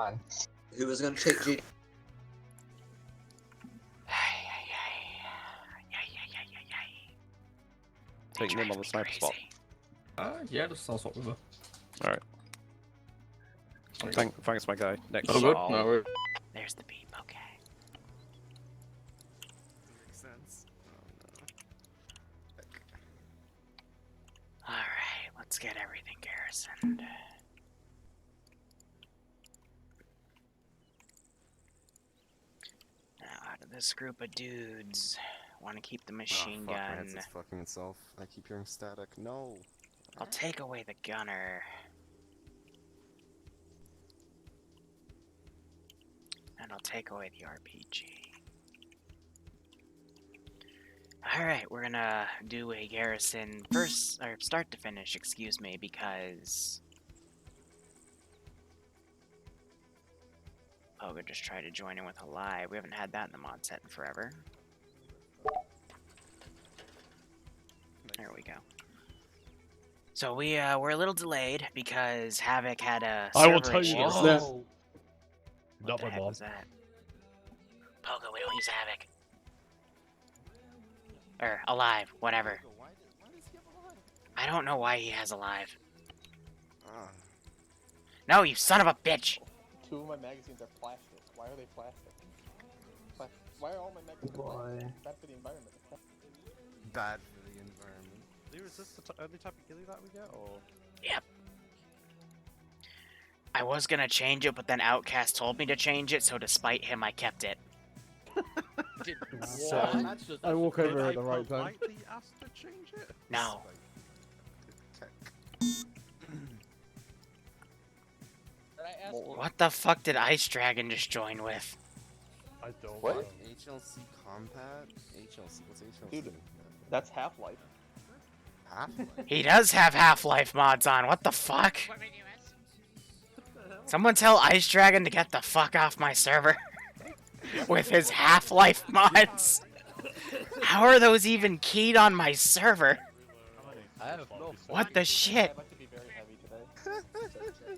on. Who was gonna take G? Taking him on the sniper spot. Yeah, just I'll swap with her. Alright. Thanks, my guy. Next. Oh, good. No worries. There's the beep, okay. Makes sense. Alright, let's get everything garrisoned. Now, out of this group of dudes, want to keep the machine My gun. headset's fucking itself. I keep hearing static. No. I'll take away the gunner. And I'll take away the RPG. Alright, we're gonna do a garrison first, or start to finish, excuse me, because Poga just tried to join in with a live. We haven't had that in the mod set in forever. There we go. So we're a little delayed because Havoc had a I will server tell you issue. this. What Not the my heck mom. was that? Pogo, we don't use Havoc. Or alive, whatever. Why does he have a line? I don't know why he has alive. Ah. No, you son of a bitch! 2 of my magazines are plastic. Why are they plastic? Why are all my magazines plastic? It's bad for the environment. Bad for the environment. Liru, is this the only type of ghillie that we get, or? Yep. I was gonna change it, but then Outcast told me to change it, so despite him, I kept it. I walk over Did at the right time. I politely ask to change it? No. What the fuck did Ice Dragon just join with? I don't What? know. HLC Compat? HLC, what's HLC? Dude. That's Half-Life. Half-Life? He does have Half-Life mods on, what the fuck? Someone tell Ice Dragon to get the fuck off my server. With his Half-Life mods. How are those even keyed on my server? I have no. What the shit? I'd like to be very heavy today.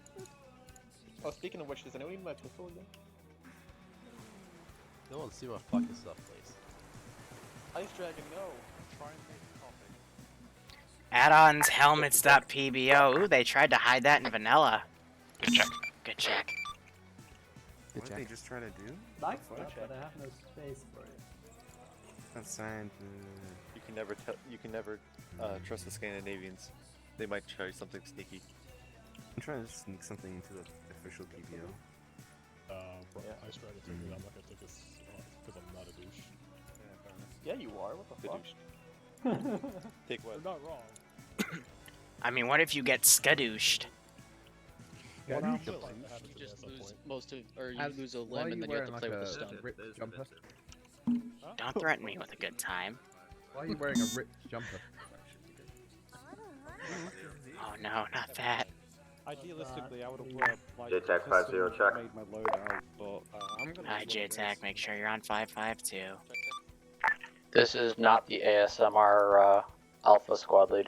Oh, speaking of which, does anyone need my pistol again? No one see my fucking stuff, please. Ice Dragon, no. Try and make coffee. Add-ons, helmets.pbo. Ooh, they tried to hide that in vanilla. Good check. Good check. What did they just try to do? Like Fuck. that, but I have no space for it. That's science. You can never trust the Scandinavians. They might try something sneaky. I'm trying to sneak something into the official PBO. Bro, I tried to take it. I'm not gonna take this because I'm not a douche. Yeah, you are. What the fuck? Take what? You're not wrong. I mean, what if you get skadooshed? Yeah, What you happens? you just lose most of, or you As- lose a why are limb, and you then you have to wearing play like with the a stone. ripped jumper? Don't threaten me with a good time. Why are you wearing a ripped jumper? Oh no, not that. Idealistically, I would have like JTAC 50 check. made my loadout, but I'm gonna. Hi, JTAC, make sure you're on 552. This is not the ASMR Alpha Squad lead.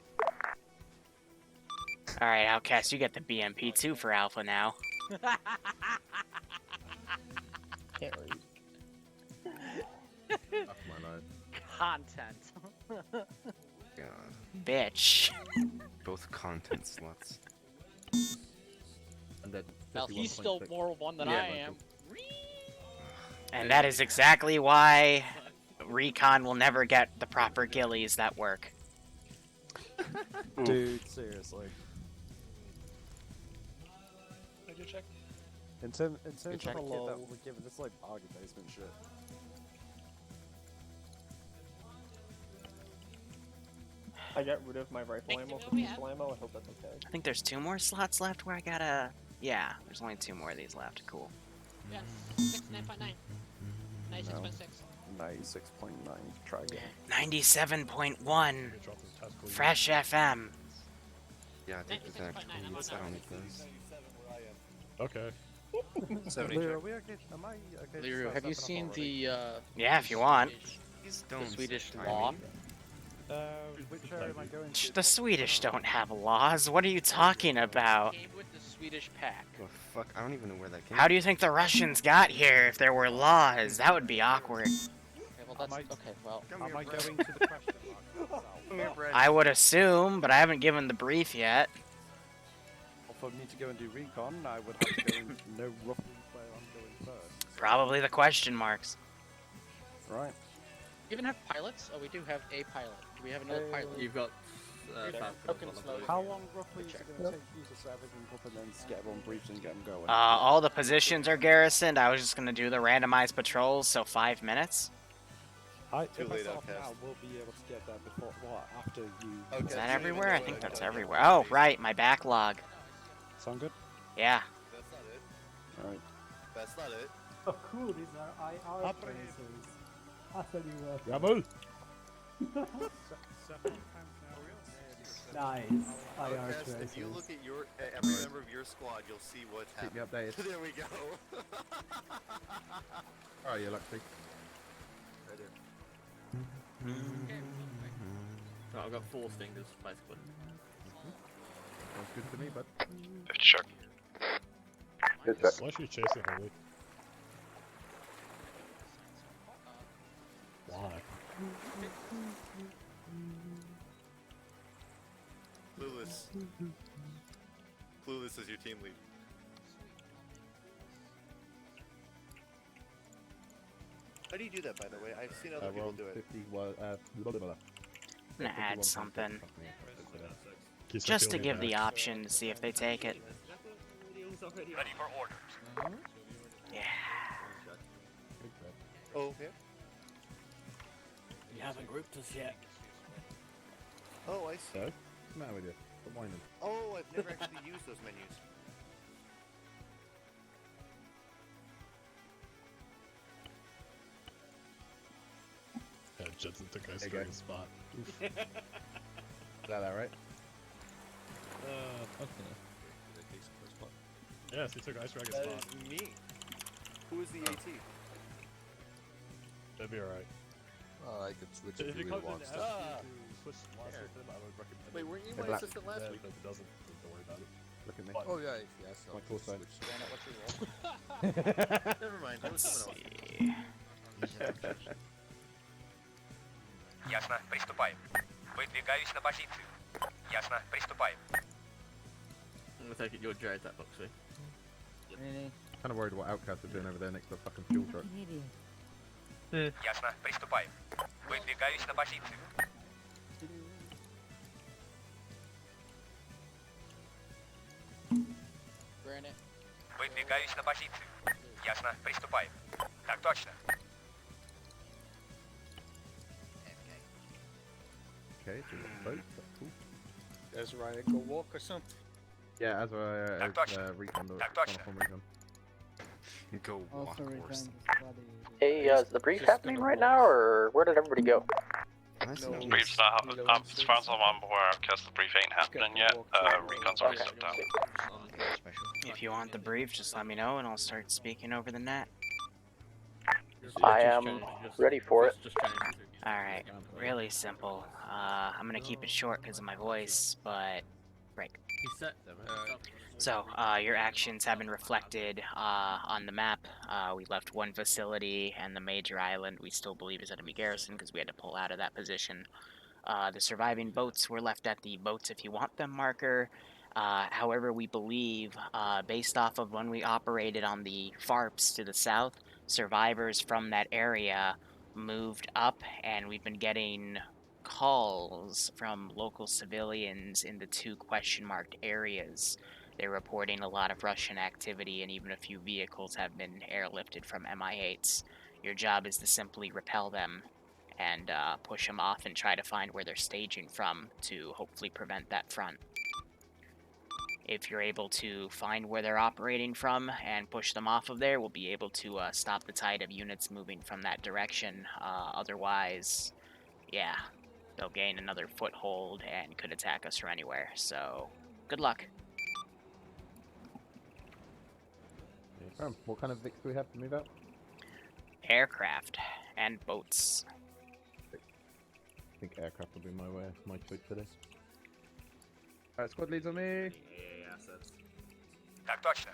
Alright, Outcast, you get the BMP2 for Alpha now. Can't read. Fuck my life. Content. God. Bitch. Both content sluts. And then Well, he's still 51.6. more one than Yeah, I no, am. And that is exactly why Recon will never get the proper ghillies that work. Dude, seriously. In terms of the kit that we're given, it's like bargain basement shit. I got rid of my rifle ammo for pistol ammo. I hope that's okay. I think there's 2 more slots left where I gotta... Yeah, there's only 2 more of these left. Cool. Yes, 69.9. 96.6. 96.9. Try again. 97.1. Fresh FM. Yeah, I think it's actually. I don't need those. Okay. Liru, are we okay? Am I okay? to Liru, start have you stepping up seen already? the Yeah, if you want. These the stones Swedish are law? tiny. Which area am I going to? The Swedish don't have laws. What are you talking about? Came with the Swedish pack. Oh fuck, I don't even know where that came How do you think the Russians got here if there were laws? That would be awkward. Okay, well that's okay. Well, Am I going to the question mark? I would assume, but I haven't given the brief yet. For me to go and do recon, I would have to go and know roughly where I'm going first. Probably the question marks. Right. Even have pilots? Oh, we do have a pilot. Do we have another pilot? You've got How long roughly is it going to take you to set everything up and then get everyone briefed and get them going? All the positions are garrisoned. I was just gonna do the randomized patrols, so 5 minutes. If I late, start outcast. now, we'll be able to get there before, after you... Is that everywhere? I think that's everywhere. Oh, right, my backlog. Sound good? Yeah. That's not it. Alright. That's not it. Oh cool, these are IR tracers. After you Jawohl! Nice. IR Outcast, tracers. if you look at every member of your squad, you'll see what's Keep me happening. updated. There we go. Alright, you lucky. Right there. Right, I've got 4 stingers, basically. Sounds good to me, bud. Sure. Why should we chase it, Holy? Why? Clueless. Clueless is your team lead. How do you do that, by the way? I've seen other people do it. 50, blah, blah, blah. I'm gonna add something. Keeps Just to feeling give the bad. option to see if they take it. Ready for orders. Yeah. Oh, okay. You haven't grouped us yet. Oh, I see. So, what's the matter with you? Stop whining. Oh, I've never actually used those menus. Yeah, Jensen took Ice There you go. Dragon's spot. Oof. Is that right? Yes, he took Ice Dragon's That spot. is me. Who is the AT? That'd be alright. I could switch If he comes in and stuff. asks you to switch spots with him, I would recommend Wait, it. weren't you Hey, my Black. assistant last Yeah, week? but if it doesn't, don't worry about it. Look at me. Oh yeah, yes. My call sign. Granite, what's your role? Never mind. It was Let's someone else. see. Ясно, приступаем. Выдвигаюсь на позицию. Ясно, приступаем. I'm gonna take it you're Jay at that box, see? Kind of worried what Outcast are doing over there next to the fucking fuel truck. Ясно, приступаем. Выдвигаюсь на позицию. Granite. Выдвигаюсь на позицию. Ясно, приступаем. Так точно. Okay, so we've got both. That's cool. There's right, go walk or something. Yeah, as Так точно. recon, Так точно. Go walk horse. Hey, is the brief happening right now, or where did everybody go? Brief's not happening. As far as I'm aware, because the brief ain't happening yet. Recon's already Okay. stepped down. If you want the brief, just let me know and I'll start speaking over the net. I am ready for it. Alright, really simple. I'm gonna keep it short because of my voice, but break. So, your actions have been reflected on the map. We left one facility and the major island we still believe is enemy garrison because we had to pull out of that position. The surviving boats were left at the boats if you want them marker. However, we believe, based off of when we operated on the FARPs to the south, survivors from that area moved up, and we've been getting calls from local civilians in the 2 question-marked areas. They're reporting a lot of Russian activity, and even a few vehicles have been airlifted from MI8s. Your job is to simply repel them and push them off and try to find where they're staging from to hopefully prevent that front. If you're able to find where they're operating from and push them off of there, we'll be able to stop the tide of units moving from that direction. Otherwise, yeah, they'll gain another foothold and could attack us from anywhere. So, good luck. What kind of Vics do we have to move out? Aircraft and boats. I think aircraft will be my choice today. Alright, squad leads on me. Так точно.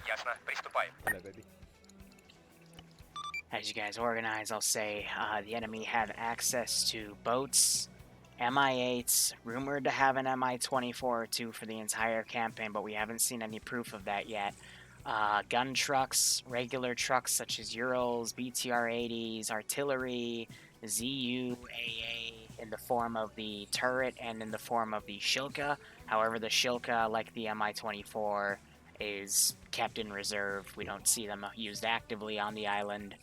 Ясно. Приступаем. Hello, baby. As you guys organize, I'll say the enemy have access to boats, MI8s, rumored to have an MI-24 or 2 for the entire campaign, but we haven't seen any proof of that yet. Gun trucks, regular trucks such as Urals, BTR-80s, artillery, ZU-AA in the form of the turret and in the form of the Shilka. However, the Shilka, like the MI-24, is kept in reserve. We don't see them used actively on the island.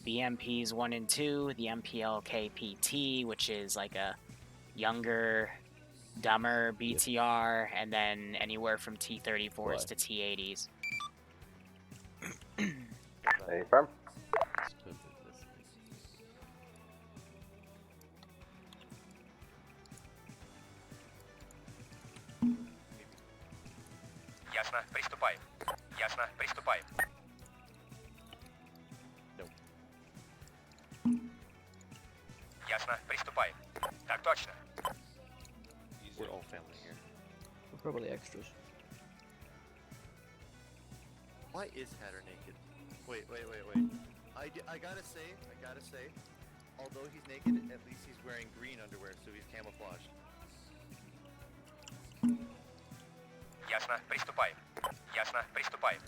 BMPs 1 and 2, the MPLK-PT, which is like a younger, dumber BTR, and then anywhere from T-34s to T-80s. Hey, firm. Ясно. Приступаем. Ясно. Приступаем. Ясно. Приступаем. Так точно. We're all family here. We're probably extras. Why is Hatter naked? Wait. I gotta say, although he's naked, at least he's wearing green underwear, so he's camouflaged. Ясно. Приступаем. Ясно. Приступаем.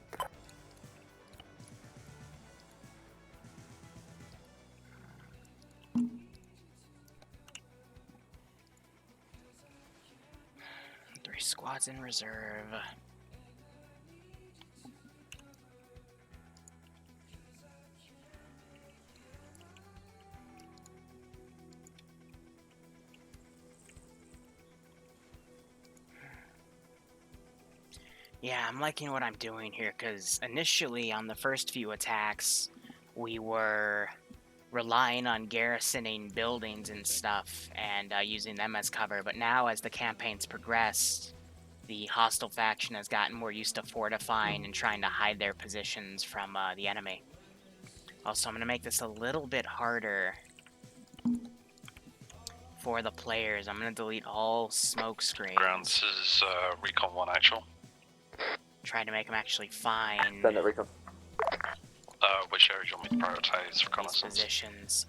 Three squads in reserve. Yeah, I'm liking what I'm doing here, because initially on the first few attacks, we were relying on garrisoning buildings and stuff, and using them as cover, but now as the campaign's progressed, the hostile faction has gotten more used to fortifying and trying to hide their positions from the enemy. Also, I'm going to make this a little bit harder for the players. I'm going to delete all smoke screens. Grounds is Recon 1 actual. Try to make them actually find Send it, Recon. Which area do you want me to prioritize these reconnaissance? positions.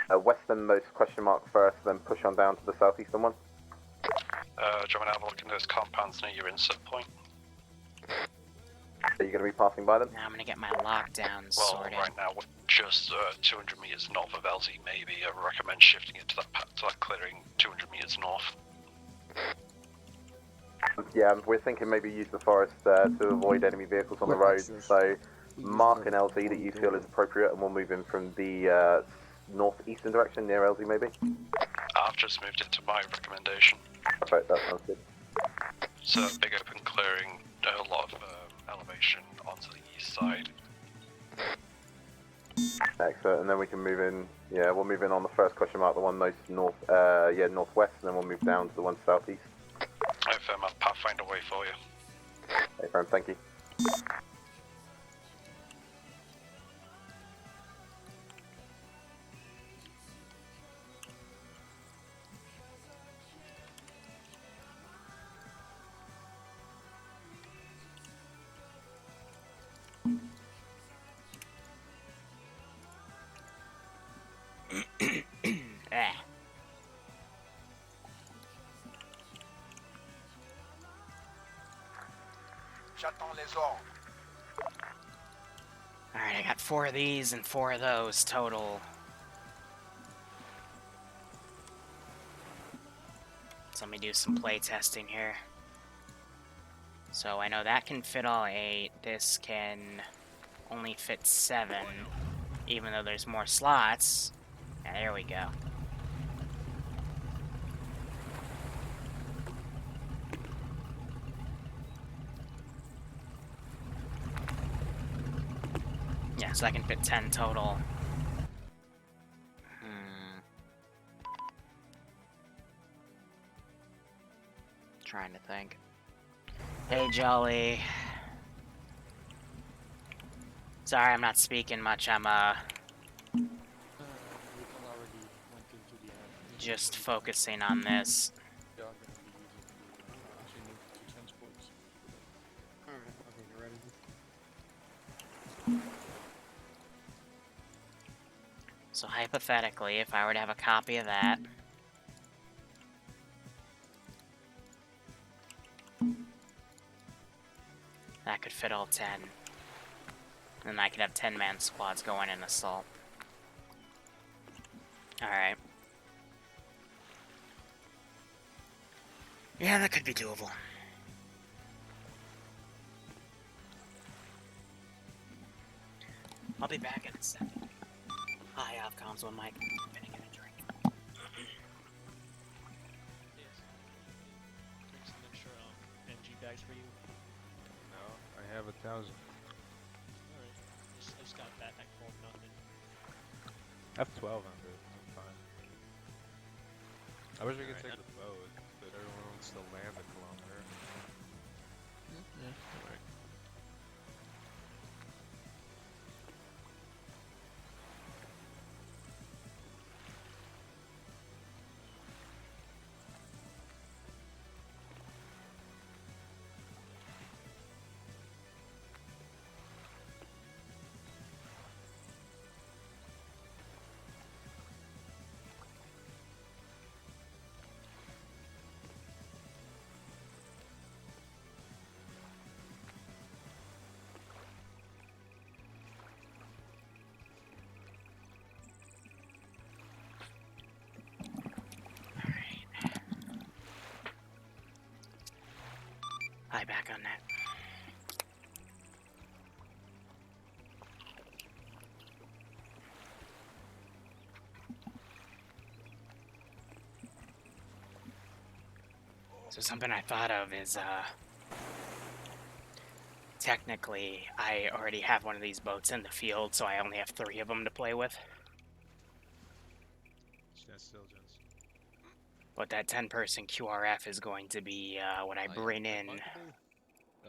Westernmost question mark first, then push on down to the southeastern one. Do you want me to have a look in those compounds near your insert point? Are you going to be passing by them? Now I'm going to get my lockdowns Well, sorted. right now we're just 200 meters north of LZ, maybe. I recommend shifting it to that clearing 200 meters north. Yeah, we're thinking maybe use the forest to avoid enemy vehicles on the road. So mark an LZ that you feel is appropriate, and we'll move in from the northeastern direction near LZ, maybe. I've just moved it to my recommendation. Perfect, that sounds good. So big open clearing, a lot of elevation onto the east side. Excellent, and then we can move in. Yeah, we'll move in on the first question mark, the one most northwest, and then we'll move down to the one southeast. I've a pathfinder way for you. Hey, friend, thank you. Alright, I got 4 of these and 4 of those total. So let me do some play testing here. So I know that can fit all 8. This can only fit 7, even though there's more slots. Yeah, there we go. Yeah, so I can fit 10 total. Trying to think. Hey, Jolly. Sorry, I'm not speaking much. I'm just focusing on this. So hypothetically, if I were to have a copy of that, that could fit all 10. And I could have 10-man squads going in assault. Alright. Yeah, that could be doable. I'll be back in a second. Hi, Avcoms on mic. I'm gonna get a drink. Yes. Bring some extra NG bags for you. No, I have 1,000. Alright. I just got a backpack full of nothing. I have 1,200. I'm fine. I wish we could take the boat, but everyone wants to land a kilometer. Yeah. Alright. Hi, back on that. So something I thought of is, technically, I already have one of these boats in the field, so I only have 3 of them to play with. Stand still, gents. But that 10-person QRF is going to be, what I bring in.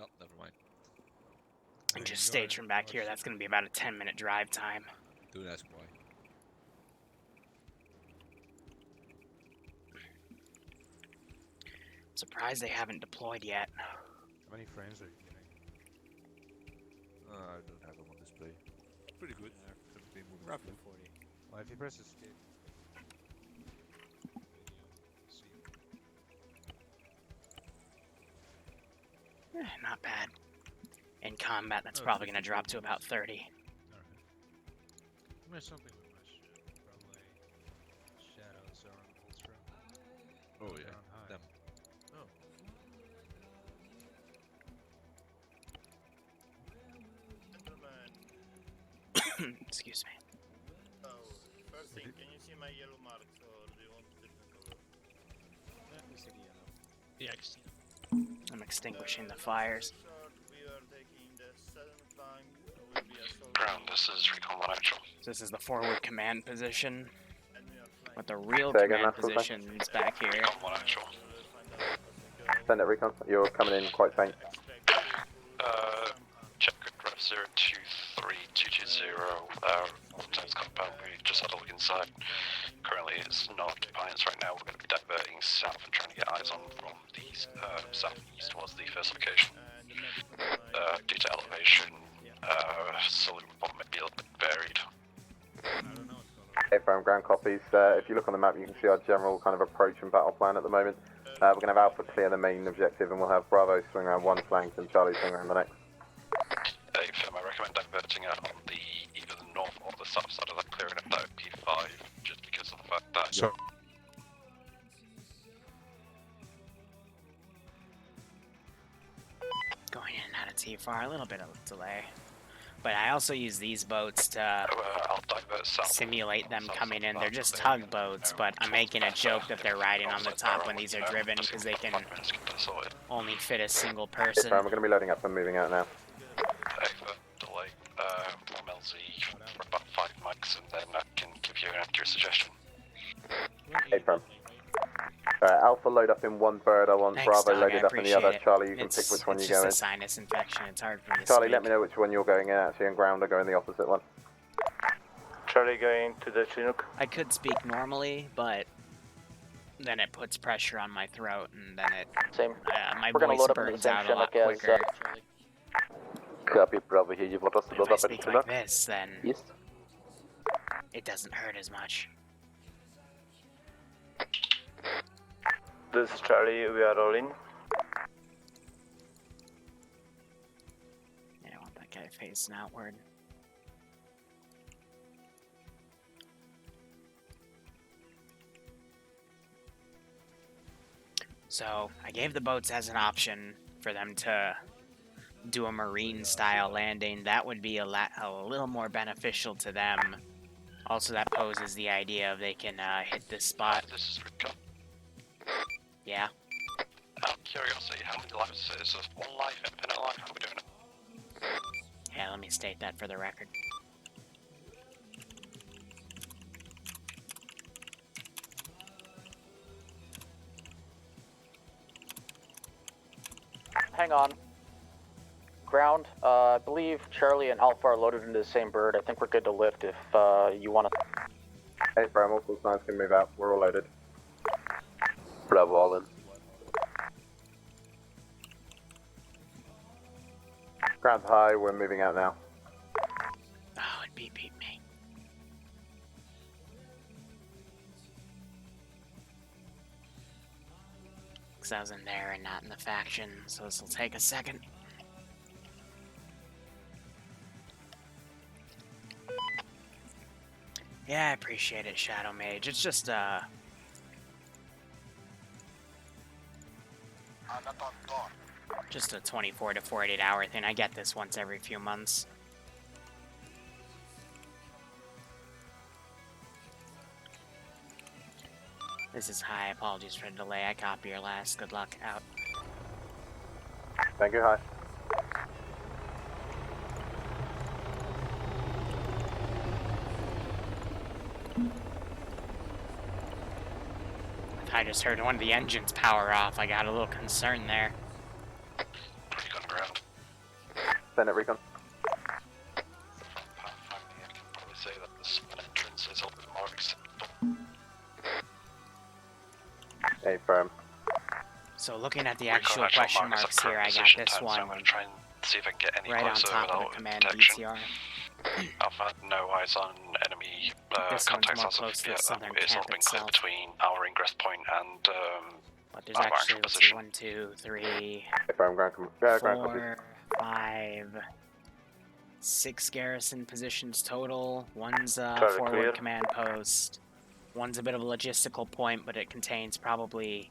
Oh, never mind. And just stage from back here, that's going to be about a 10-minute drive time. Don't ask why. Surprised they haven't deployed yet. How many frames are you getting? I don't have them on display. Pretty good. Roughly 40. Well, if you press escape. Not bad. In combat, that's probably going to drop to about 30. Alright. There's something with my ship. Probably shadows are on ultra. Oh yeah, them. Oh. Excuse me. So, first thing, can you see my yellow marks or do you want different color? Let me see the yellow. Yeah, I can see. I'm extinguishing the fires. We are taking the southern flank. Will be assault. Ground, this is Recon 1 actual. So this is the forward command position. With the real Say again, command that's cool, position is back here. Recon 1 actual. Send it, Recon. You're coming in quite faint. Check ref 023220, times compound. We just had a look inside. Currently it's not defiance right now. We're going to be diverting south and trying to get eyes on from the southeast towards the first location. Due to elevation, salute report may be a little bit varied. Okay, from ground copies. If you look on the map, you can see our general kind of approach and battle plan at the moment. We're going to have Alpha clear the main objective, and we'll have Bravo swing around one flank and Charlie swing around the next. I recommend diverting out on the either the north or the south side of that clearing of that P5, just because of the fact that. So Going in and out of T-Far, a little bit of delay. But I also use these boats to I'll divert south. simulate them coming in. They're just tugboats, but I'm making a joke that they're riding on the top when these are driven because they can only fit a single person. We're going to be loading up and moving out now. Delay from LZ for about 5 mics, and then I can give you an accurate suggestion. Okay, from. Alpha load up in one bird. I want Thanks, Bravo Doug, loaded I up in the other. appreciate it. Charlie, you can pick which one you go in. It's just a sinus infection. It's hard for me to Charlie, speak. let me know which one you're going in. Actually, and ground, I'll go in the opposite one. Charlie going to the Chinook. I could speak normally, but then it puts pressure on my throat, and then it my voice burns out a lot quicker. Copy, Bravo here. You want us to If load I up in speak Chinook? like this, then it doesn't hurt as much. This is Charlie, we are rolling. I don't want that guy facing outward. So, I gave the boats as an option for them to do a marine-style landing. That would be a little more beneficial to them. Also, that poses the idea of they can hit this spot. This is Rick. Yeah. Out of curiosity, how many lives is this? One life, infinite life? How are we doing it? Yeah, let me state that for the record. Hang on. Ground, I believe Charlie and Alpha are loaded into the same bird. I think we're good to lift if you want to. Hey, Bram, all full signs can move out. We're all loaded. Bravo, all in. Ground high, we're moving out now. Oh, it beat me. Because I was in there and not in the faction, so this will take a second. Yeah, I appreciate it, Shadow Mage. It's just, just a 24 to 48 hour thing. I get this once every few months. This is High. Apologies for the delay. I copy your last. Good luck. Out. Thank you, High. I just heard one of the engines power off. I got a little concerned there. Recon ground. Send it, Recon. From pathfinding, I can probably say that the spin entrance is a little bit more acceptable. Hey, firm. So looking at the actual question marks here, I got this one. So I'm going to try and see if I can get any right on closer top of without the command detection. DTR. Alpha, no eyes on enemy This one's contacts more as of close to the yet. southern It's all camp been clear itself. between our ingress point and But there's our actually, actual let's see, position. 1, 2, 3, Hey, firm, ground copy. 4, 5, 6 garrison positions total. One's a Totally forward clear. command post. One's a bit of a logistical point, but it contains probably,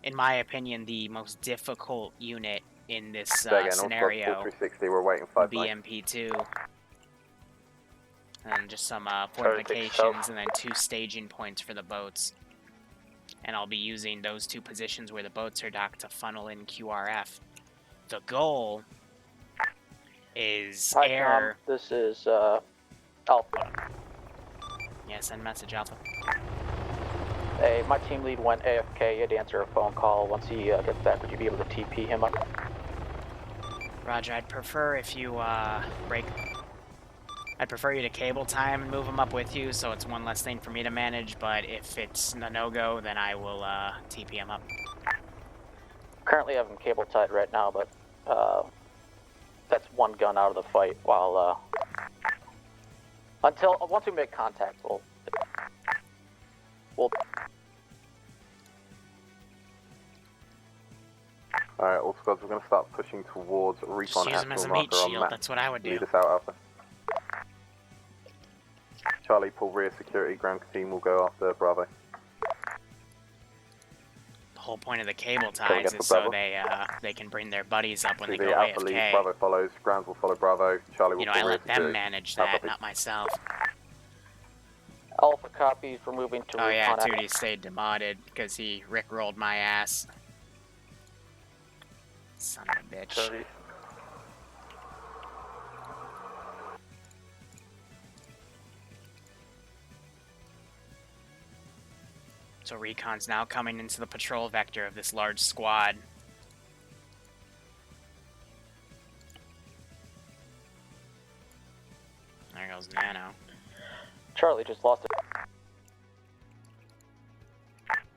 in my opinion, the most difficult unit in this scenario. 360, we're waiting 5 BMP2. And just some Totally fortifications and then 2 staging points for the boats. And I'll be using those 2 positions where the boats are docked to funnel in QRF. The goal is Hi, air. Tom. This is Alpha. Yeah, send message, Alpha. Hey, my team lead went AFK. He had to answer a phone call. Once he gets back, would you be able to TP him up? Roger, I'd prefer if you break. I'd prefer you to cable time and move him up with you, so it's one less thing for me to manage. But if it's a no-go, then I will TP him up. Currently have him cable tied right now, but that's one gun out of the fight. While once we make contact, we'll. Alright, all squads, we're going to start pushing towards Recon. Just use him as a actual meat marker on shield. map. That's what I would do. Lead us out, Alpha. Charlie, pull rear security. Ground team will go after Bravo. The whole point of the cable ties is so they can bring their buddies up when they go Alpha leads, AFK. Bravo follows. Ground will follow Bravo. Charlie will You know, pull I rear let them security. manage Alpha, that, not myself. Alpha copies. We're moving to. Oh yeah, Recon. Tootie stayed demodded because he rickrolled my ass. Son of a bitch. Sorry. So Recon's now coming into the patrol vector of this large squad. There goes Nano. Charlie just lost it.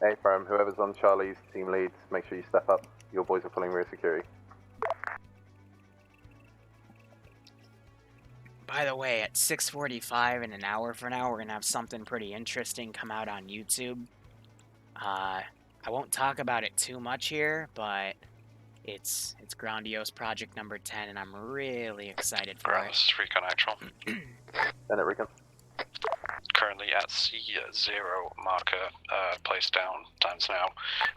Hey, firm, whoever's on Charlie's team leads, make sure you step up. Your boys are pulling rear security. By the way, at 6:45 in an hour from now, we're gonna have something pretty interesting come out on YouTube. I won't talk about it too much here, but it's Grandiose Project number 10, and I'm really excited for it. This is Recon Actual. Send it, Recon. Currently at C0 marker, placed down, times now.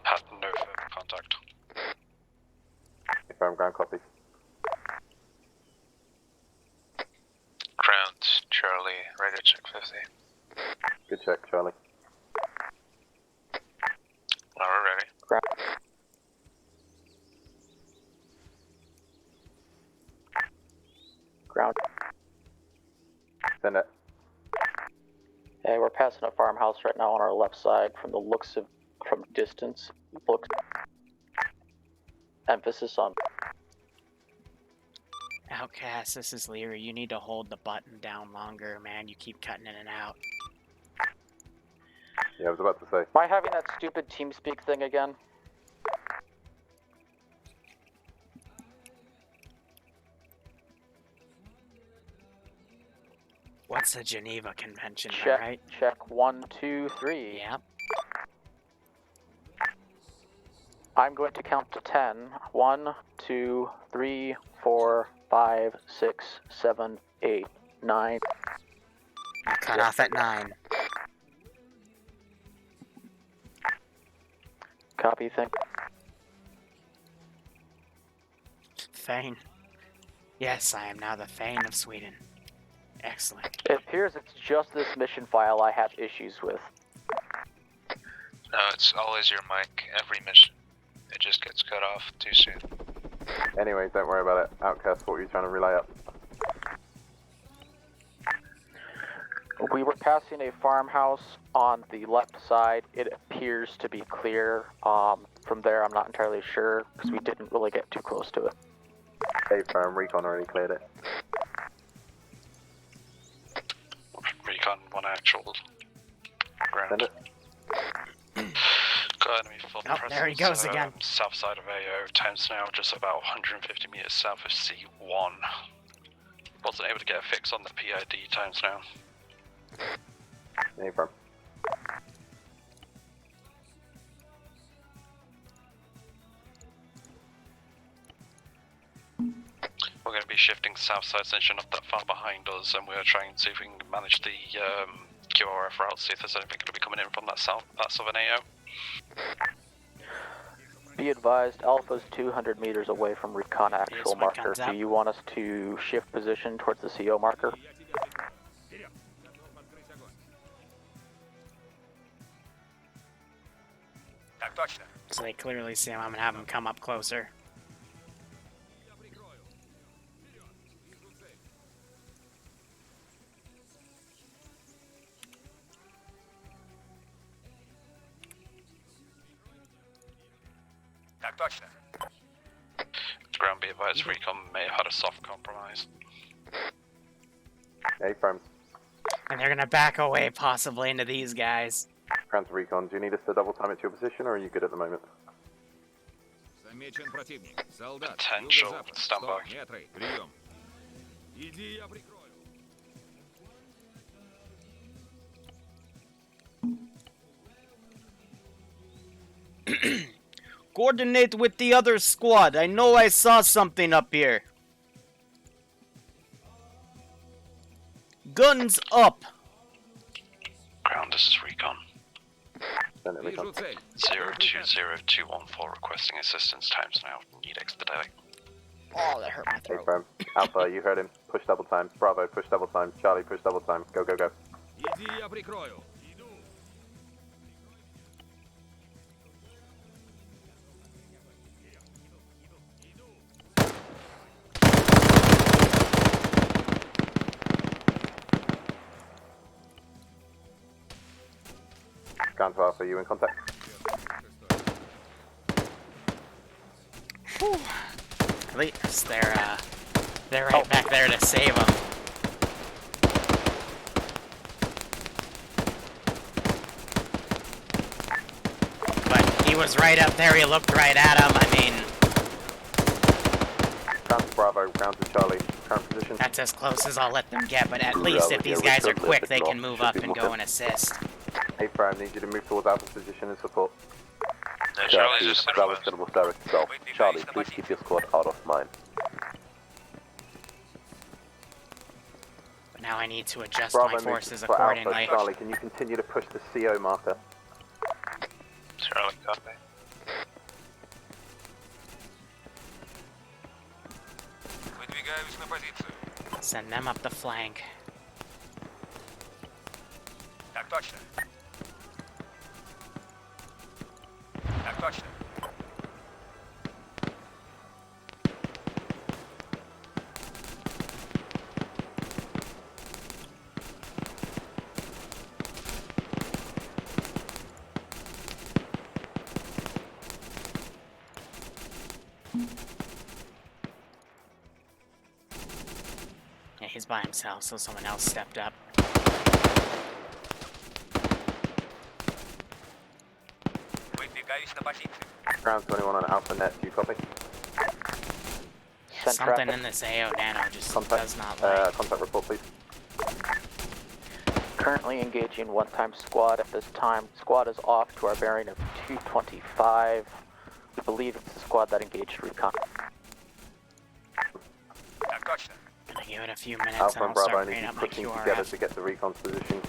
Had no further contact. Confirm ground copies. Ground, Charlie, ready to check 50. Good check, Charlie. We're ready. Ground. Ground. Send it. Hey, we're passing a farmhouse right now on our left side. From the looks of, from distance, looks. Emphasis on. Outcast, this is Liru. You need to hold the button down longer, man. You keep cutting in and out. Yeah, I was about to say. Am I having that stupid TeamSpeak thing again? What's the Geneva Convention, Check, right? check 1, 2, 3. Yep. I'm going to count to 10. 1, 2, 3, 4, 5, 6, 7, 8, 9. Cut off at 9. Copy, thing. Thane. Yes, I am now the Thane of Sweden. Excellent. It appears it's just this mission file I have issues with. No, it's always your mic, every mission. It just gets cut off too soon. Anyway, don't worry about it. Outcast, what were you trying to relay up? We were passing a farmhouse on the left side. It appears to be clear. From there, I'm not entirely sure because we didn't really get too close to it. Hey, firm, Recon already cleared it. Recon, 1 actual. Ground. Send it. Got enemy full presence. There he goes again. South side of AO, times now just about 150 meters south of C1. Wasn't able to get a fix on the PID times now. Hey, firm. We're going to be shifting south side since you're not that far behind us, and we're trying to see if we can manage the QRF route, see if there's anything going to be coming in from that southern AO. Be advised, Alpha's 200 meters away from Recon actual marker. Do you want us to shift position towards the CO marker? So they clearly see him. I'm gonna have him come up closer. Ground, be advised, Recon may have had a soft compromise. Hey, firm. And they're gonna back away possibly into these guys. Ground to Recon, do you need us to double time it to your position, or are you good at the moment? Potential, standby. Coordinate with the other squad. I know I saw something up here. Guns up. Ground, this is Recon. Send it, Recon. 020214 requesting assistance, times now. Need expediting. Oh, that hurt my Hey, throat. firm. Alpha, you heard him. Push double time. Bravo, push double time. Charlie, push double time. Go, go, go. Ground to Alpha, you in contact? Whew. At least they're right back there to save him. But he was right up there. He looked right at him. I mean, Ground to Bravo, ground to Charlie. current position. That's as close as I'll let them get, but at least if these guys are quick, they can move up and go and assist. Hey, Fran, need you to move towards Alpha's position and support. Charlie's just Bravo's going to move direct south. Charlie, please keep your squad out of mine. But now I need to adjust Bravo my forces for Alpha. accordingly. Charlie, can you continue to push the CO marker? Charlie, copy. Send them up the flank. Так точно. Так точно. Yeah, he's by himself, so someone else stepped up. Ground 21 on Alpha Net, do you copy? Something in this AO nano just does not like. Contact report, please. Currently engaging one-time squad at this time. Squad is off to our bearing of 225. We believe it's the squad that engaged recon. Gonna give it a few minutes Alpha and and I'll Bravo, I start need bringing you up my pushing together QRF. to get the recon's position.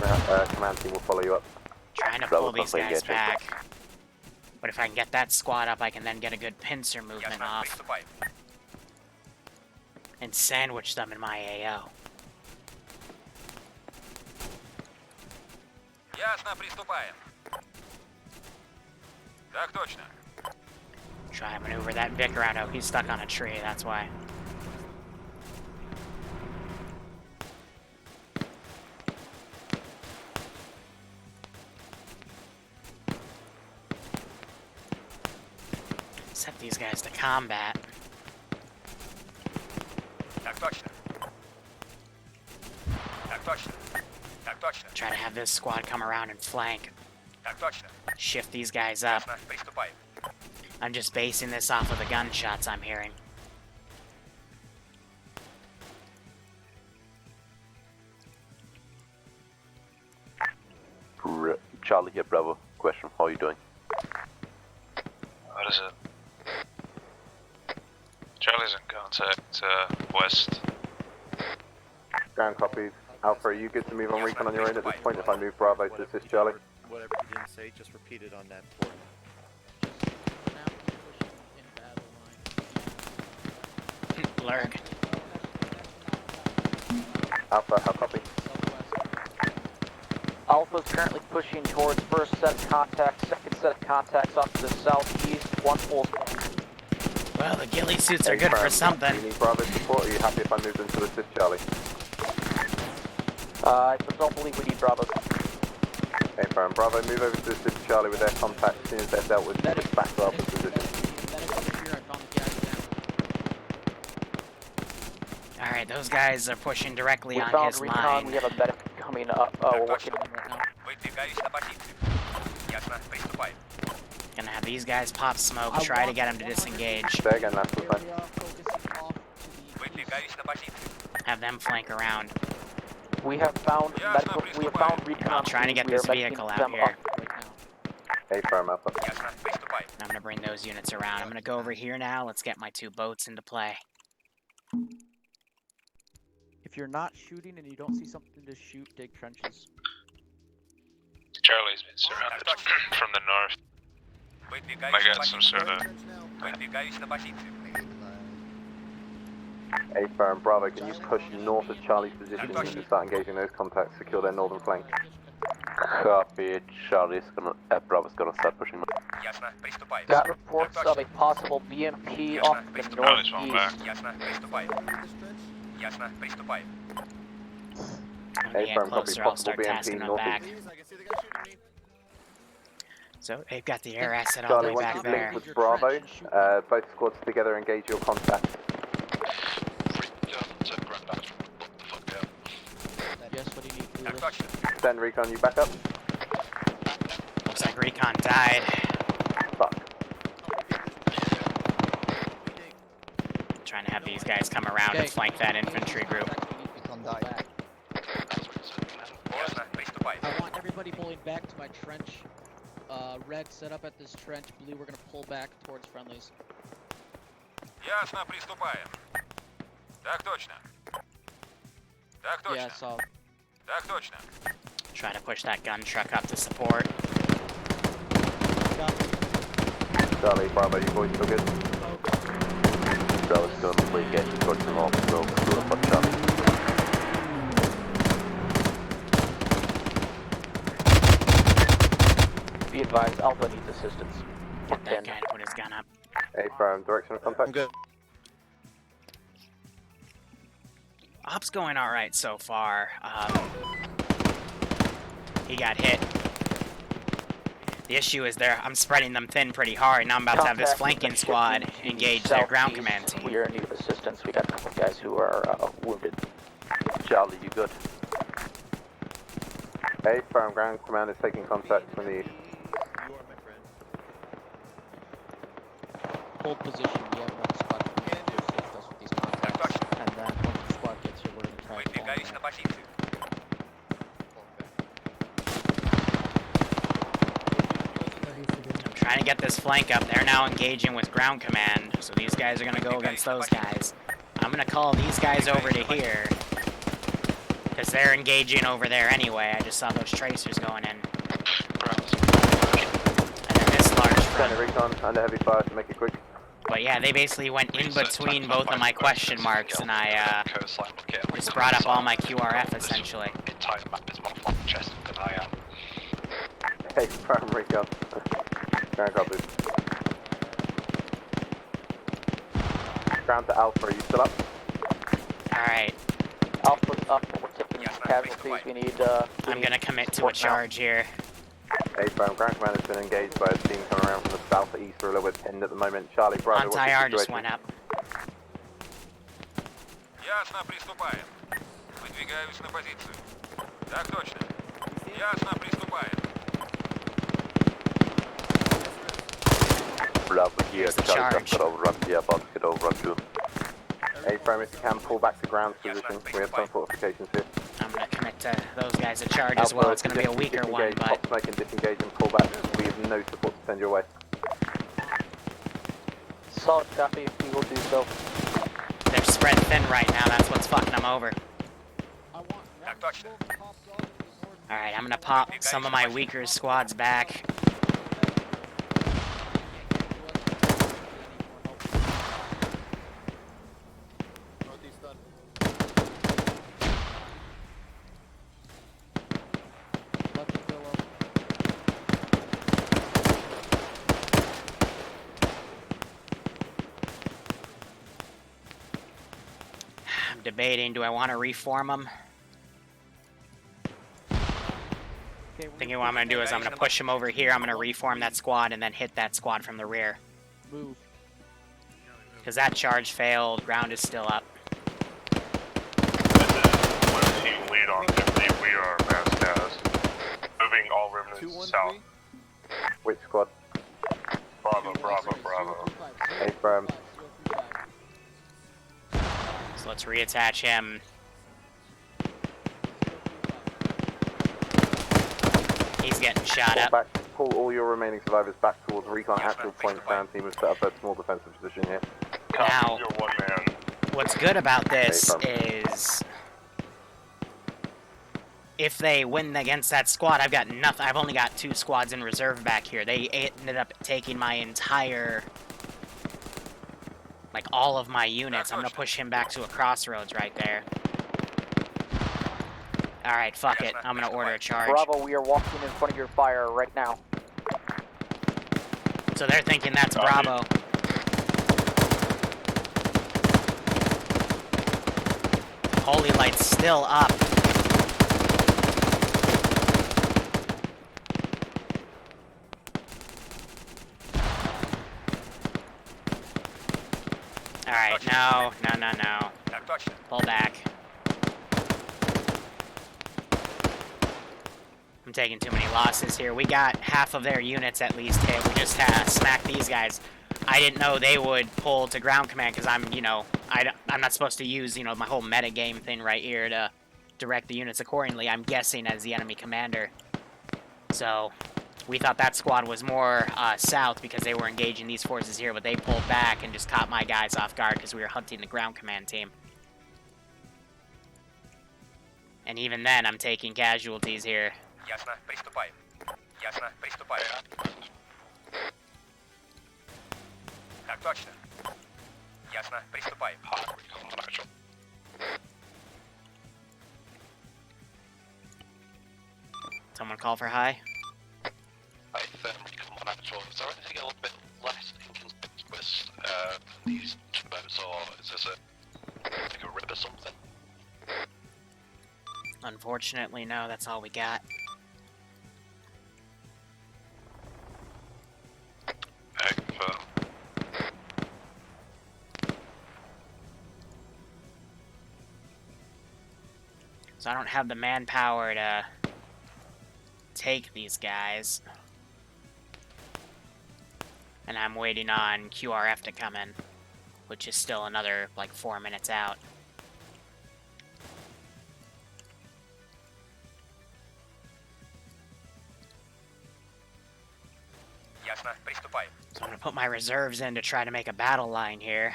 Command team will follow you up. Trying to pull these guys back. But if I can get that squad up, I can then get a good pincer movement off. And sandwich them in my AO. Ясно, приступаем. Так точно. Try to maneuver that Vic around. Oh, he's stuck on a tree, that's why. Set these guys to combat. Так точно. Так точно. Так точно. Try to have this squad come around and flank. Так точно. Shift these guys up. Ясно, приступаем. I'm just basing this off of the gunshots I'm hearing. Charlie here, Bravo. Question, how are you doing? What is it? Charlie's in contact, west. Ground copies. Alpha, are you good to move on recon on your own at this point if I move Bravo to assist Charlie? Whatever you didn't say, just repeat it on that port. Blurg. Alpha, how copy? Alpha's currently pushing towards first set of contacts, second set of contacts off to the southeast, one full. Well, the ghillie suits are good for something. Do you need Bravo support, or are you happy if I move them to assist Charlie? I don't believe we need Bravo. Okay, firm. Bravo, move over to assist Charlie with their contacts as soon as they're dealt with. Push back to Alpha's position. Alright, those guys are pushing directly We on found his recon, line. we have a medic coming up. We're working on right now. Gonna have these guys pop smoke, try to get them to disengage. Say again, that's the plan. Have them flank around. We have found medical, we have found recon. I'm trying to get We are this medicing vehicle out them here. up right now. Hey, firm, Alpha. I'm gonna bring those units around. I'm gonna go over here now. Let's get my two boats into play. If you're not shooting and you don't see something to shoot, dig trenches. Charlie's been surrounded from the north. I got some sort of... Hey, firm. Bravo, can you push north of Charlie's position and start engaging those contacts, secure their northern flank? Copy. Charlie's gonna... Bravo's gonna start pushing. Got reports of a possible BMP off the Charlie's falling back. When Hey, they get firm. Copy. closer, I'll Possible start tasking BMP them back. So they've got the air asset all the Charlie, way once back you've there. linked with Bravo, both squads together engage your contacts. Yes, what do you need, Clueless? Send recon, you back up? Looks like recon died. Fuck. Trying Trying to have these guys come around and flank that infantry group. I want everybody pulling back to my trench. Red, set up at this trench. Blue, we're gonna pull back towards friendlies. Ясно, приступаем. Так точно. Так точно. Yeah, I saw. Так точно. Trying to push that gun truck up to support. Charlie, Bravo, you boys still good? Bravo's done, we get towards the north, so we'll put Charlie. Be advised, Alpha needs assistance. Get that guy to put his gun up. Hey, Prime, direction of contact? Good. Op's going alright so far. He got hit. The issue is I'm spreading them thin pretty hard. Now I'm about to have this flanking squad engage their ground command team. We are in need of assistance. We got a couple guys who are wounded. Charlie, you good? Hey, Prime, ground command is taking contact from the east. Hold position. We have one squad to assist us with these contacts. And then once the squad gets here, we're gonna try to I'm trying to get this flank up. They're now engaging with ground command, so these guys are going to go against those guys. I'm going to call these guys over to here, because they're engaging over there anyway. I just saw those tracers going in. And then this large front. Recon, under heavy fire to make it quick. But yeah, they basically went in between both of my question marks, and I just brought up all my QRF essentially. Hey, Prime, recon. Ground copies. Ground to Alpha, are you still up? Alright. Alpha's up. We're taking casualties. We need, I'm gonna commit to a charge here. Hey, Prime, ground command has been engaged by a team coming around from the southeast. We're a little bit pinned at the moment. Charlie, Bravo, what's the Anti-R just situation? went up. Ясно, приступаем. Выдвигаюсь на позицию. Так точно. Ясно, приступаем. Bravo here, Charlie, run here, run through. Hey, Prime, if you can, pull back to ground position. We have some fortifications here. I'm gonna commit to those guys a charge as well. It's gonna be a weaker one, but... Pop smoke and disengage and pull back. We have no support to send your way. Solid copy, we will do so. They're spread thin right now, that's what's fucking them over. Alright, I'm gonna pop some of my weaker squads back. I'm debating, do I want to reform them? Thinking what I'm going to do is I'm going to push them over here, I'm going to reform that squad, and then hit that squad from the rear. Move. Because that charge failed, ground is still up. Team lead on 50, we are mass gas. Moving all remnants south. Which squad? Bravo, Bravo, Bravo. Hey, Prime. So let's reattach him. He's getting shot up. Pull all your remaining survivors back towards recon actual point. Ground team has set up a small defensive position here. Now, what's good about this is if they win against that squad, I've got nothing. I've only got 2 squads in reserve back here. They ended up taking my entire, like all of my units. I'm gonna push him back to a crossroads right there. Alright, fuck it. I'm gonna order a charge. Bravo, we are walking in front of your fire right now. So they're thinking that's Bravo. Holy Light's still up. Alright, no. Pull back. I'm taking too many losses here. We got half of their units at least hit. We just smacked these guys. I didn't know they would pull to ground command because I'm, you know, I'm not supposed to use, you know, my whole metagame thing right here to direct the units accordingly. I'm guessing as the enemy commander. So, we thought that squad was more south because they were engaging these forces here, but they pulled back and just caught my guys off guard because we were hunting the ground command team. And even then, I'm taking casualties here. Ясно, приступаем. Ясно, приступаем. Так точно. Ясно, приступаем. Someone call for high? I think recon actual. Is there anything a little bit less inconspicuous than these boats, or is this like a rib or something? Unfortunately, no, that's all we got. So I don't have the manpower to take these guys. And I'm waiting on QRF to come in, which is still another, like, 4 minutes out. Ясно, приступаем. So I'm gonna put my reserves in to try to make a battle line here.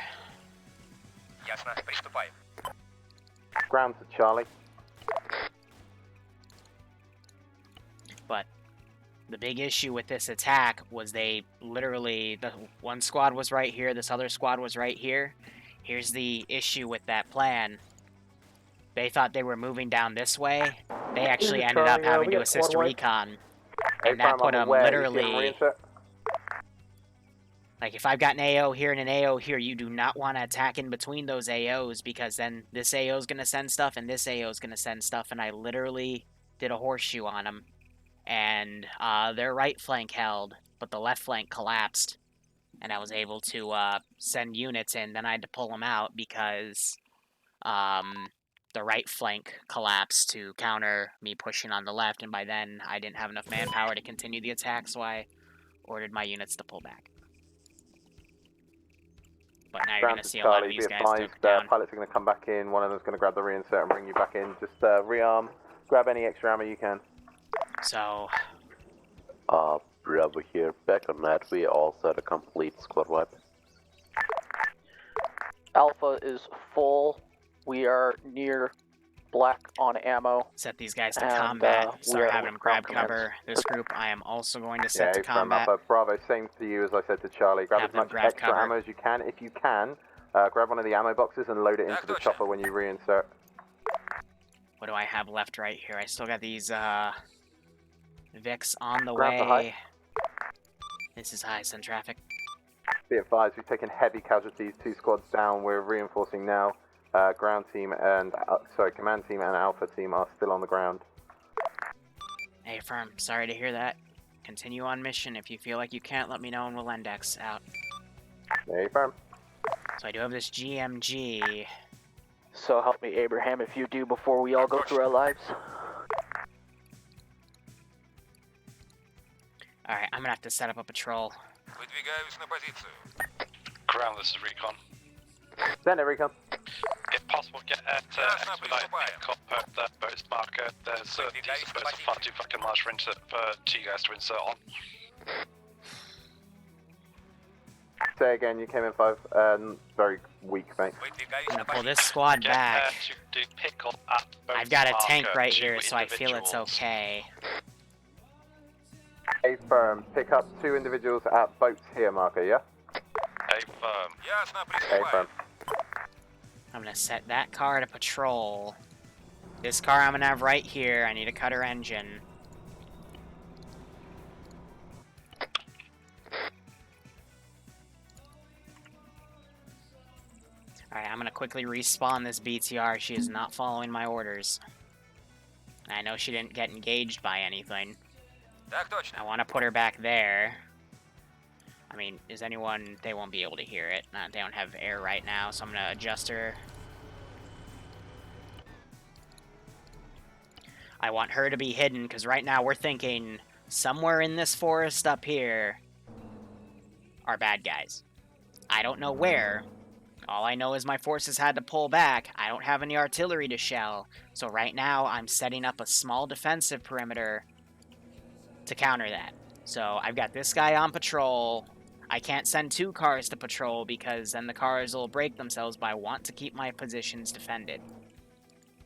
Ясно, приступаем. Ground to Charlie. But the big issue with this attack was they literally, the one squad was right here, this other squad was right here. Here's the issue with that plan. They thought they were moving down this way. They actually ended up having to assist recon. And that put them literally... Like, if I've got an AO here and an AO here, you do not want to attack in between those AOs, because then this AO is going to send stuff and this AO is going to send stuff, and I literally did a horseshoe on them. And their right flank held, but the left flank collapsed. And I was able to send units in. Then I had to pull them out because the right flank collapsed to counter me pushing on the left. And by then, I didn't have enough manpower to continue the attack, so I ordered my units to pull back. But now you're going to see a lot of these guys down. Pilots are going to come back in. One of them's going to grab the reinsert and bring you back in. Just rearm. Grab any extra ammo you can. So... Bravo here. Back on that, we also had a complete squad wipe. Alpha is full. We are near black on ammo. Set these guys to combat. Start having them grab cover. This group I am also going to set to combat. Alpha. Bravo, same to you as I said to Charlie. Grab as much extra ammo as you can. If you can, grab one of the ammo boxes and load it into the chopper when you reinsert. What do I have left right here? I still got these Vics on the way. This is high, send traffic. Be advised, we've taken heavy casualties, 2 squads down. We're reinforcing now. Ground team and, command team and alpha team are still on the ground. Hey, firm, sorry to hear that. Continue on mission. If you feel like you can't, let me know and we'll index out. Hey, firm. So I do have this GMG. So help me, Abraham, if you do before we all go through our lives. Alright, I'm gonna have to set up a patrol. Выдвигаюсь на позицию. Ground, this is recon. Send it, recon. If possible, get to expedite pick up the boat's marker. There's a decent boat, far too fucking large for you guys to insert on. Say again, you came in 5. Very weak, mate. I'm gonna pull this squad back. I've got a tank right here, so I feel it's okay. A firm, pick up 2 individuals at boats here, marker, yeah? A firm. A firm. I'm gonna set that car to patrol. This car I'm gonna have right here. I need a cutter engine. Alright, I'm gonna quickly respawn this BTR. She is not following my orders. I know she didn't get engaged by anything. I want to put her back there. I mean, is anyone... They won't be able to hear it. They don't have air right now, so I'm going to adjust her. I want her to be hidden, because right now we're thinking somewhere in this forest up here are bad guys. I don't know where, All I know is my forces had to pull back. I don't have any artillery to shell. So right now, I'm setting up a small defensive perimeter to counter that. So I've got this guy on patrol. I can't send 2 cars to patrol because then the cars will break themselves, but I want to keep my positions defended.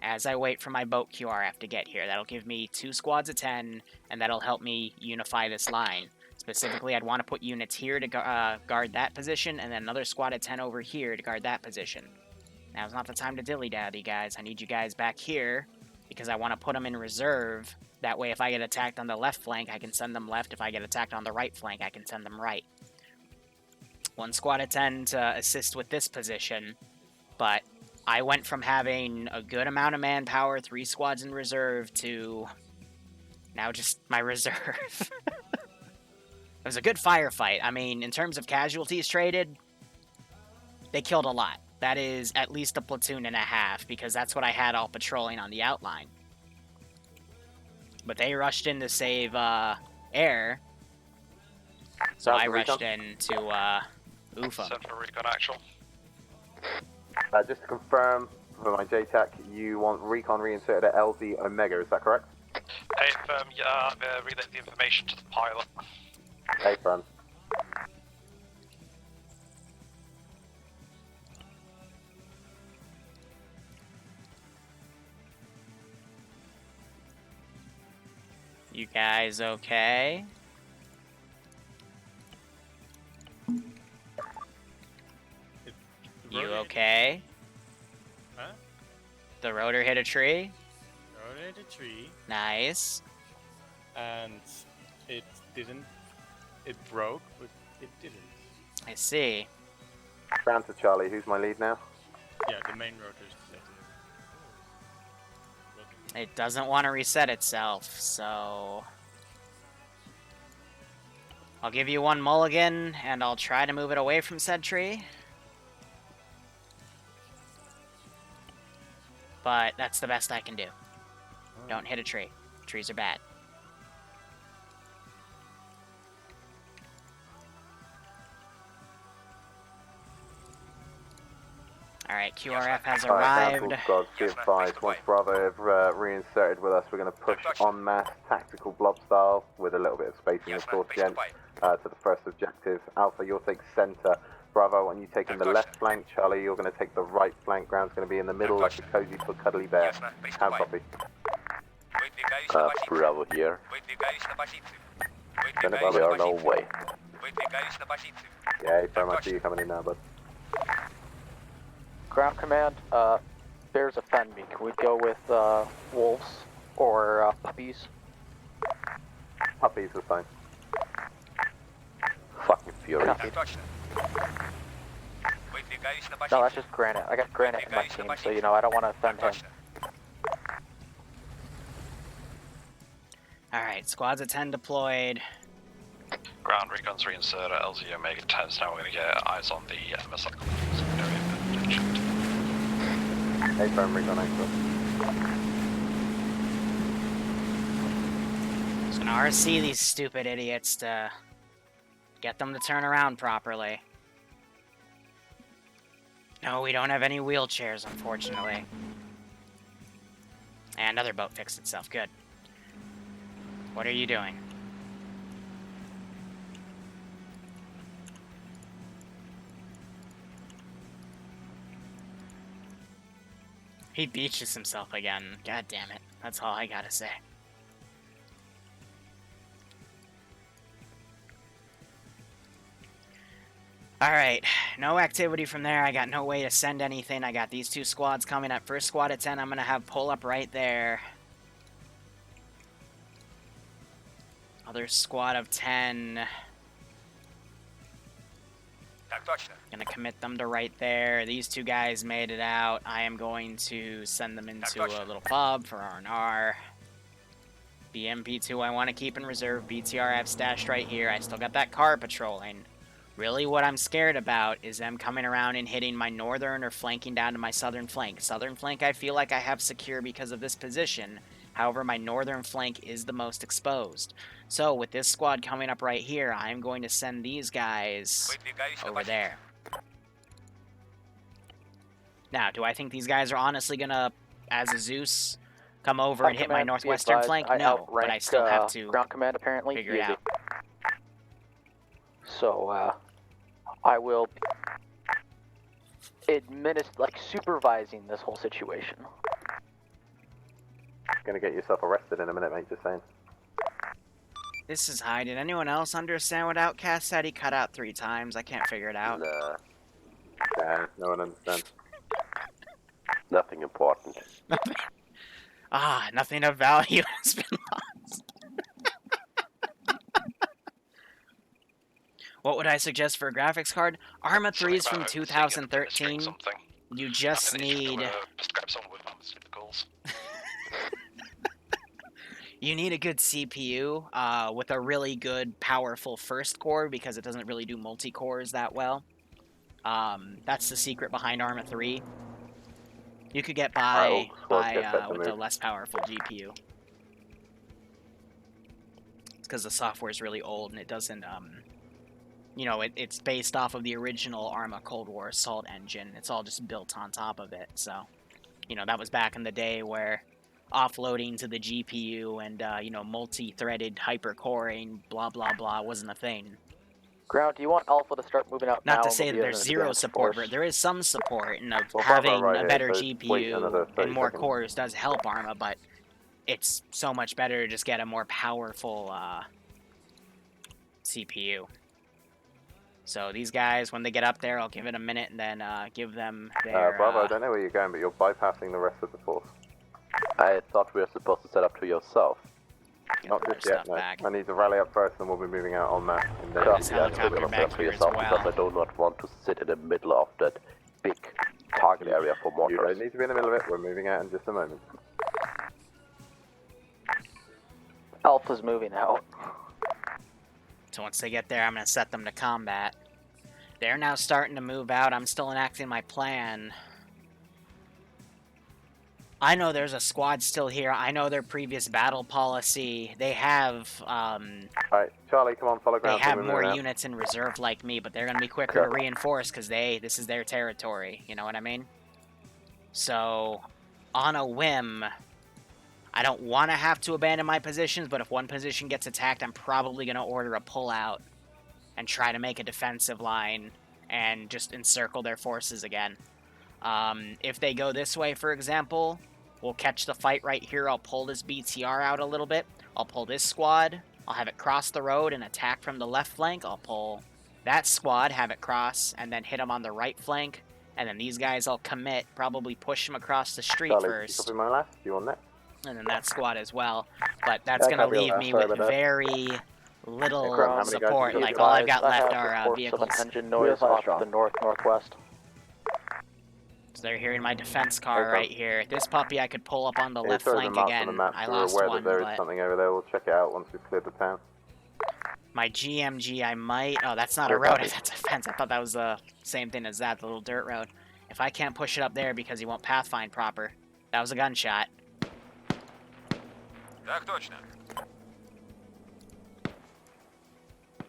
As I wait for my boat QRF to get here, that'll give me 2 squads of 10, and that'll help me unify this line. Specifically, I'd want to put units here to guard that position, and then another squad of 10 over here to guard that position. Now's not the time to dilly-dally, guys. I need you guys back here, because I want to put them in reserve. That way, if I get attacked on the left flank, I can send them left. If I get attacked on the right flank, I can send them right. 1 squad of 10 to assist with this position, but I went from having a good amount of manpower, 3 squads in reserve, to now just my reserve. It was a good firefight. I mean, in terms of casualties traded, they killed a lot. That is at least a platoon and a half, because that's what I had all patrolling on the outline. But they rushed in to save air, so I rushed in to oof 'em. Central Recon actual. Just to confirm, for my JTAC, you want recon reinserted at LZ Omega, is that correct? Hey, firm, yeah, I've relayed the information to the pilot. Hey, firm. You guys okay? You okay? Huh? The rotor hit a tree? Rotor hit a tree. Nice. And it didn't. It broke, but it didn't. I see. Down to Charlie, who's my lead now? Yeah, the main rotor is detected. It doesn't want to reset itself, so I'll give you 1 mulligan, and I'll try to move it away from said tree. But that's the best I can do. Don't hit a tree. Trees are bad. Alright, QRF has arrived. Squad, be advised, once Bravo have reinserted with us, we're going to push en masse tactical blob style with a little bit of spacing, of course, gents, to the first objective. Alpha, you'll take center. Bravo, when you take in the left flank. Charlie, you're going to take the right flank. Ground's going to be in the middle like a cozy for cuddly bear. How copy? Bravo here. Then We are no way. Yeah, very much see you coming in now, bud. Ground command, bears offend me. Can we go with wolves or puppies? Puppies are fine. Fucking fury. No, that's just Granite. I got Granite in my team, so you know I don't want to offend him. Alright, squads of 10 deployed. Ground recon's reinserted at LZ Omega 10, so now we're going to get eyes on the MSI area. Hey, firm recon actual. Just gonna RC these stupid idiots to get them to turn around properly. No, we don't have any wheelchairs, unfortunately. And another boat fixed itself. Good. What are you doing? He beaches himself again. God damn it. That's all I gotta say. Alright, no activity from there. I got no way to send anything. I got these 2 squads coming up. First squad of 10, I'm gonna have pull up right there. Other squad of 10. Gonna commit them to right there. These 2 guys made it out. I am going to send them into a little pub for R&R. BMP2 I want to keep in reserve. BTRF stashed right here. I still got that car patrolling. Really what I'm scared about is them coming around and hitting my northern or flanking down to my southern flank. Southern flank I feel like I have secure because of this position. However, my northern flank is the most exposed. So with this squad coming up right here, I'm going to send these guys over there. Now, do I think these guys are honestly gonna, as a Zeus, come over and hit my Command, be northwestern advised, flank? I No, but I outrank, still have to ground command apparently. figure it out. So, I will supervising this whole situation. Gonna get yourself arrested in a minute, mate, just saying. This is high. Did anyone else understand what Outcast said? He cut out 3 times. I can't figure it out. Nah, no one understands. Nothing important. Nothing of value has been lost. What would I suggest for a graphics card? Arma 3 is from 2013. You just need... You need a good CPU with a really good, powerful first core because it doesn't really do multi-cores that well. That's the secret behind Arma 3. You could get by with a less powerful GPU. It's because the software is really old and it doesn't, you know, it's based off of the original Arma Cold War Assault engine. It's all just built on top of it. So, you know, that was back in the day where offloading to the GPU and, you know, multi-threaded hyper-coring, blah, blah, blah, wasn't a thing. Ground, do you want Alpha to start moving out now? Not to say that there's zero support, but there is some support, and Well, having right a here, better so GPU and more seconds. cores does help Arma, but it's so much better to just get a more powerful CPU. So these guys, when they get up there, I'll give it a minute and then give them their... Bravo, I don't know where you're going, but you're bypassing the rest of the force. I thought we were supposed to set up to yourself. Not just yet, no. I need to rally up first, and we'll be moving out on that. And then this helicopter back here as well. Because I do not want to sit in the middle of that big target area for mortars. You don't need to be in the middle of it. We're moving out in just a moment. Alpha's moving out. So once they get there, I'm going to set them to combat. They're now starting to move out. I'm still enacting my plan. I know there's a squad still here. I know their previous battle policy. They have, Alright, Charlie, come on, follow ground. They have more units in reserve like me, but they're going to be quicker to reinforce because this is their territory. You know what I mean? So, on a whim, I don't want to have to abandon my positions, but if one position gets attacked, I'm probably going to order a pullout and try to make a defensive line and just encircle their forces again. If they go this way, for example, we'll catch the fight right here. I'll pull this BTR out a little bit. I'll pull this squad. I'll have it cross the road and attack from the left flank. I'll pull that squad, have it cross, and then hit them on the right flank. And then these guys I'll commit, probably push them across the street first. Copy my last. You on that? And then that squad as well. But that's going to leave me with very little support. Like, all I've got left are vehicles. Engine noise off the northwest. So they're hearing my defense car right here. This puppy I could pull up on the left flank again. I lost one, there is but something over there. We'll check it out once we've cleared the town. my GMG I might... Oh, that's not a road. That's a fence. I thought that was the same thing as that, the little dirt road. If I can't push it up there because he won't pathfind proper. That was a gunshot.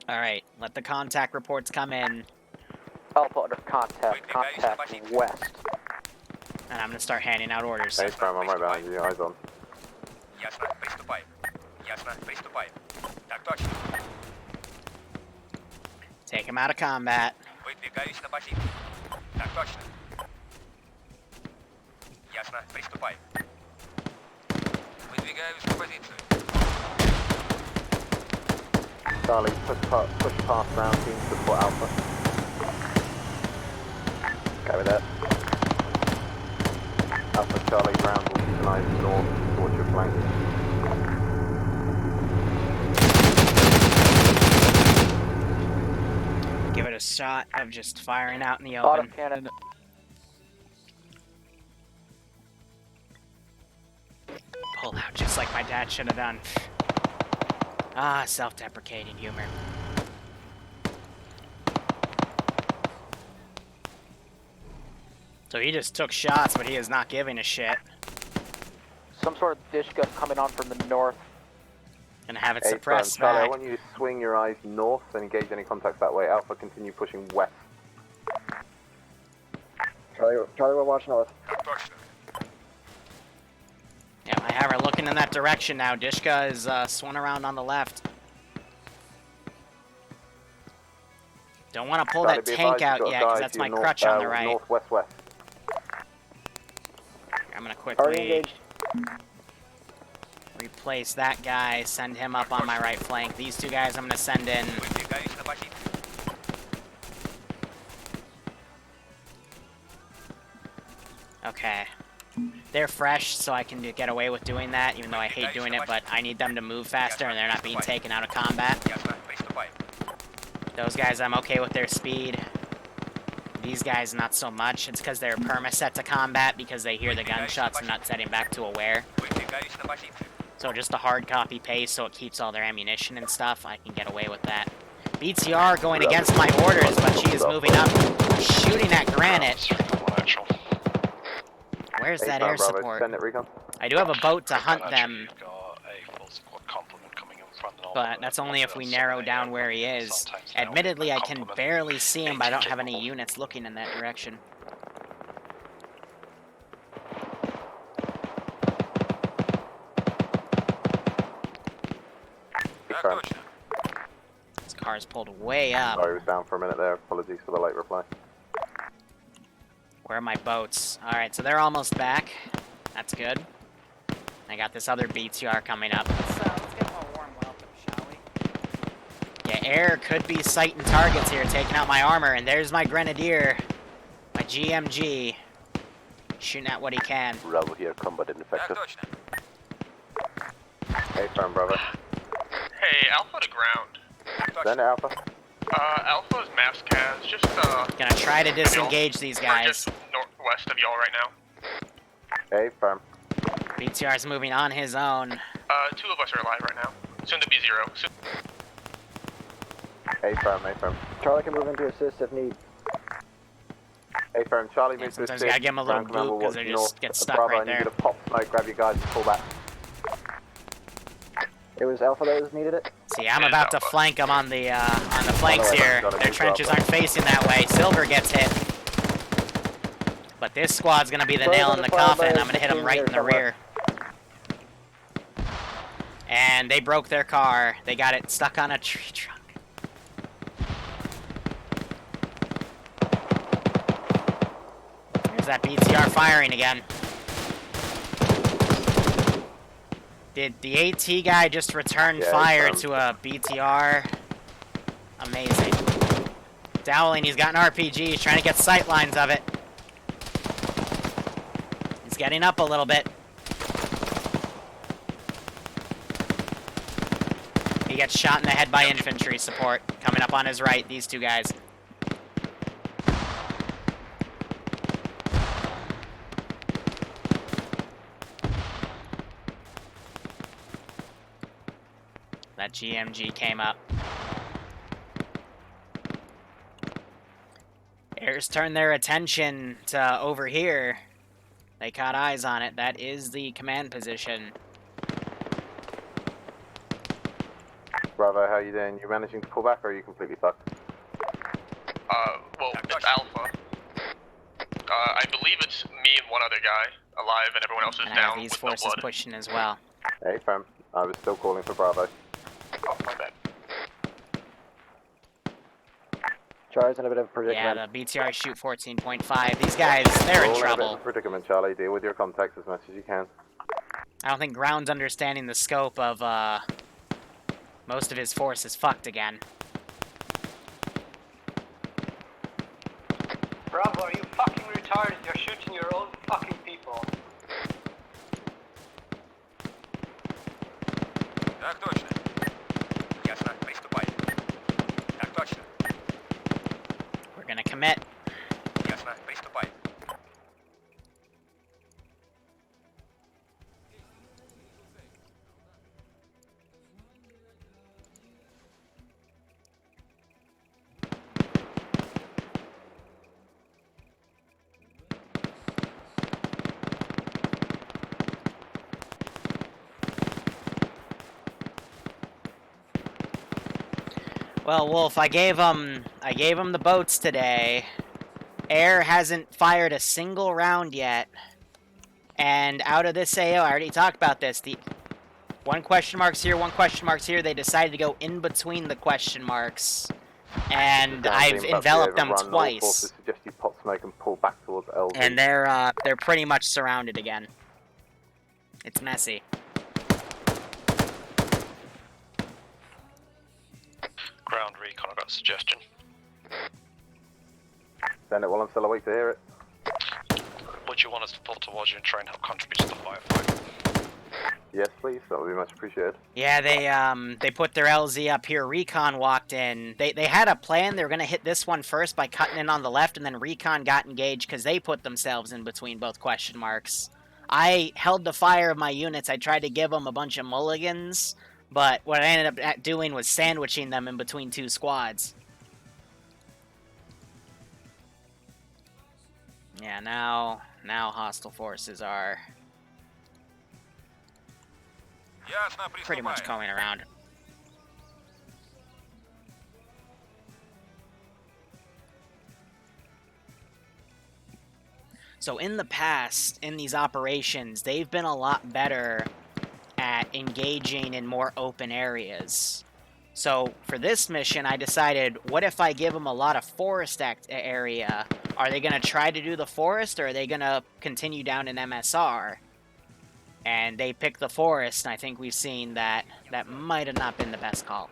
Alright, let the contact reports come in. Alpha under contact west. And I'm gonna start handing out orders. Hey, Prime, I'm right behind you. Eyes on. Take him out of combat. Charlie, push past round team to support Alpha. Carry that. Alpha Charlie, ground will utilize north towards your flank. Give it a shot of just firing out in the open. Autocannon. Pull out just like my dad should have done. Ah, self-deprecating humor. So he just took shots, but he is not giving a shit. Some sort of dish gun coming on from the north. Gonna have it suppressed Charlie, back. I want you to swing your eyes north and engage any contacts that way. Alpha, continue pushing west. Charlie, we're watching north. Yeah, I have her looking in that direction now. Dishka is swung around on the left. Don't want to pull Charlie, that be tank advised, out you've got yet, a because guy that's to my your crutch on the right. Northwest. I'm going to Already quickly engaged. replace that guy, send him up on my right flank. These two guys I'm going to send in. Okay. They're fresh, so I can get away with doing that, even though I hate doing it, but I need them to move faster and they're not being taken out of combat. Those guys, I'm okay with their speed. These guys, not so much. It's because they're perma-set to combat because they hear the gunshots and not setting back to aware. So just a hard copy paste so it keeps all their ammunition and stuff. I can get away with that. BTR going against my orders, but she is moving up, shooting at Granite. Where's that air support? I do have a boat to hunt them, but that's only if we narrow down where he is. Admittedly, I can barely see him, but I don't have any units looking in that direction. This car's pulled way up. Sorry, it was down for a minute there. Apologies for the late reply. Where are my boats? Alright, so they're almost back. That's good. I got this other BTR coming up. Let's give them a warm welcome, shall we? Yeah, air could be sighting targets here, taking out my armor, and there's my Grenadier. My GMG. Shooting at what he can. Bravo here, combat infected. Hey, firm, brother. Hey, Alpha to ground. Send it, Alpha. Alpha's maps Kaz, just Gonna try to disengage these guys. just northwest of y'all right now. Hey, firm. BTR's moving on his own. 2 of us are alive right now. Soon to be 0. Hey, firm, hey, firm. Charlie can move in to assist if need. Hey, firm, Charlie moves to sometimes you gotta give them a little boot because they just get stuck Bravo, right I need there. you to pop smoke, grab your guys and pull back. It was Alpha that was needed it. See, I'm about to flank them on the flanks here. Their trenches aren't facing that way. Silver gets hit. But this squad's gonna be the nail in the coffin. I'm gonna hit them right in the rear. And they broke their car. They got it stuck on a tree trunk. There's that BTR firing again. Did the AT guy just return fire to a BTR? Amazing. Dowling, he's got an RPG. He's trying to get sight lines of it. He's getting up a little bit. He gets shot in the head by infantry support. Coming up on his right, these two guys. That GMG came up. Air's turned their attention to over here. They caught eyes on it. That is the command position. Bravo, how you doing? You managing to pull back or are you completely fucked? Well, it's Alpha. I believe it's me and one other guy alive and everyone else is And I down have these with no forces blood. pushing as well. Hey, fam. I was still calling for Bravo. Oh, my bad. Charlie's in a bit of a predicament. Yeah, the BTR shoot 14.5. These guys, they're in All in a bit trouble. of a predicament, Charlie. Deal with your contacts as much as you can. I don't think Ground's understanding the scope of, most of his force is fucked again. Bravo, are you fucking retarded? You're shooting your own fucking people. Так точно. Ясно, приступай. Так точно. We're gonna commit. Ясно, приступай. Well, Wolf, I gave him the boats today. Air hasn't fired a single round yet. And out of this AO, I already talked about this. The one question mark's here, one question mark's here. They decided to go in between the question marks. And I've enveloped them twice. Forces suggest you pot smoke and pull back towards LZ. And they're pretty much surrounded again. It's messy. Ground recon, I've got a suggestion. Send it while I'm still awake to hear it. Would you want us to pull towards you and try and help contribute to the firefight? Yes, please. That would be much appreciated. Yeah, they put their LZ up here. Recon walked in. They had a plan. They were going to hit this one first by cutting in on the left, and then Recon got engaged because they put themselves in between both question marks. I held the fire of my units. I tried to give them a bunch of mulligans, but what I ended up doing was sandwiching them in between two squads. Yeah, now hostile forces are pretty much coming around. So in the past, in these operations, they've been a lot better at engaging in more open areas. So for this mission, I decided, what if I give them a lot of forest area? Are they going to try to do the forest, or are they going to continue down an MSR? And they picked the forest, and I think we've seen that that might have not been the best call.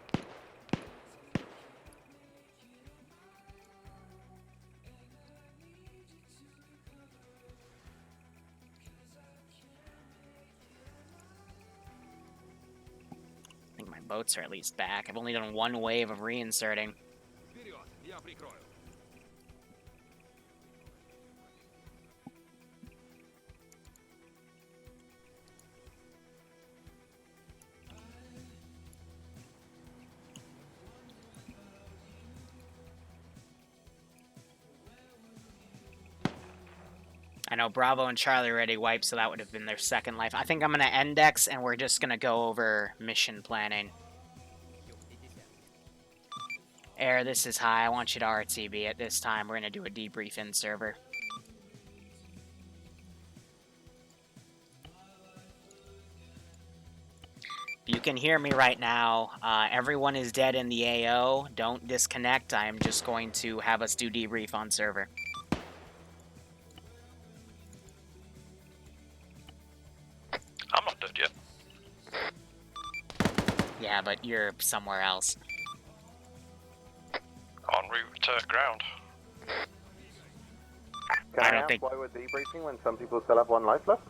I think my boats are at least back. I've only done one wave of reinserting. I know Bravo and Charlie already wiped, so that would have been their second life. I think I'm going to index, and we're just going to go over mission planning. Air, this is high. I want you to RTB at this time. We're going to do a debrief in server. You can hear me right now. Everyone is dead in the AO. Don't disconnect. I am just going to have us do debrief on server. I'm not dead yet. Yeah, but you're somewhere else. En route to ground. Can I ask why we're debriefing when some people still have one life left?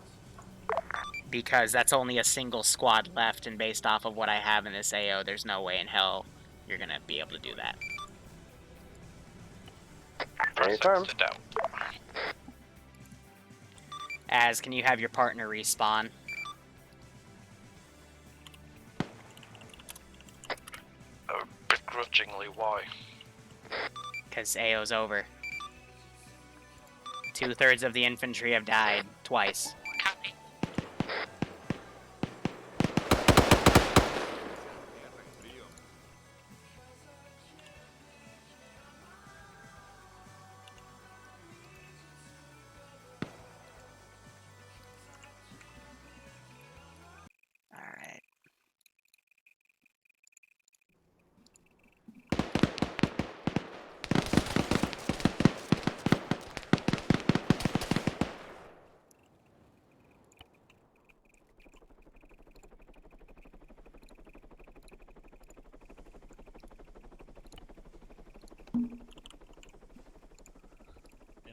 Because that's only a single squad left, and based off of what I have in this AO, there's no way in hell you're gonna be able to do that. Anytime. Az, can you have your partner respawn? Begrudgingly, why? Because AO's over. 2/3 of the infantry have died twice. Alright.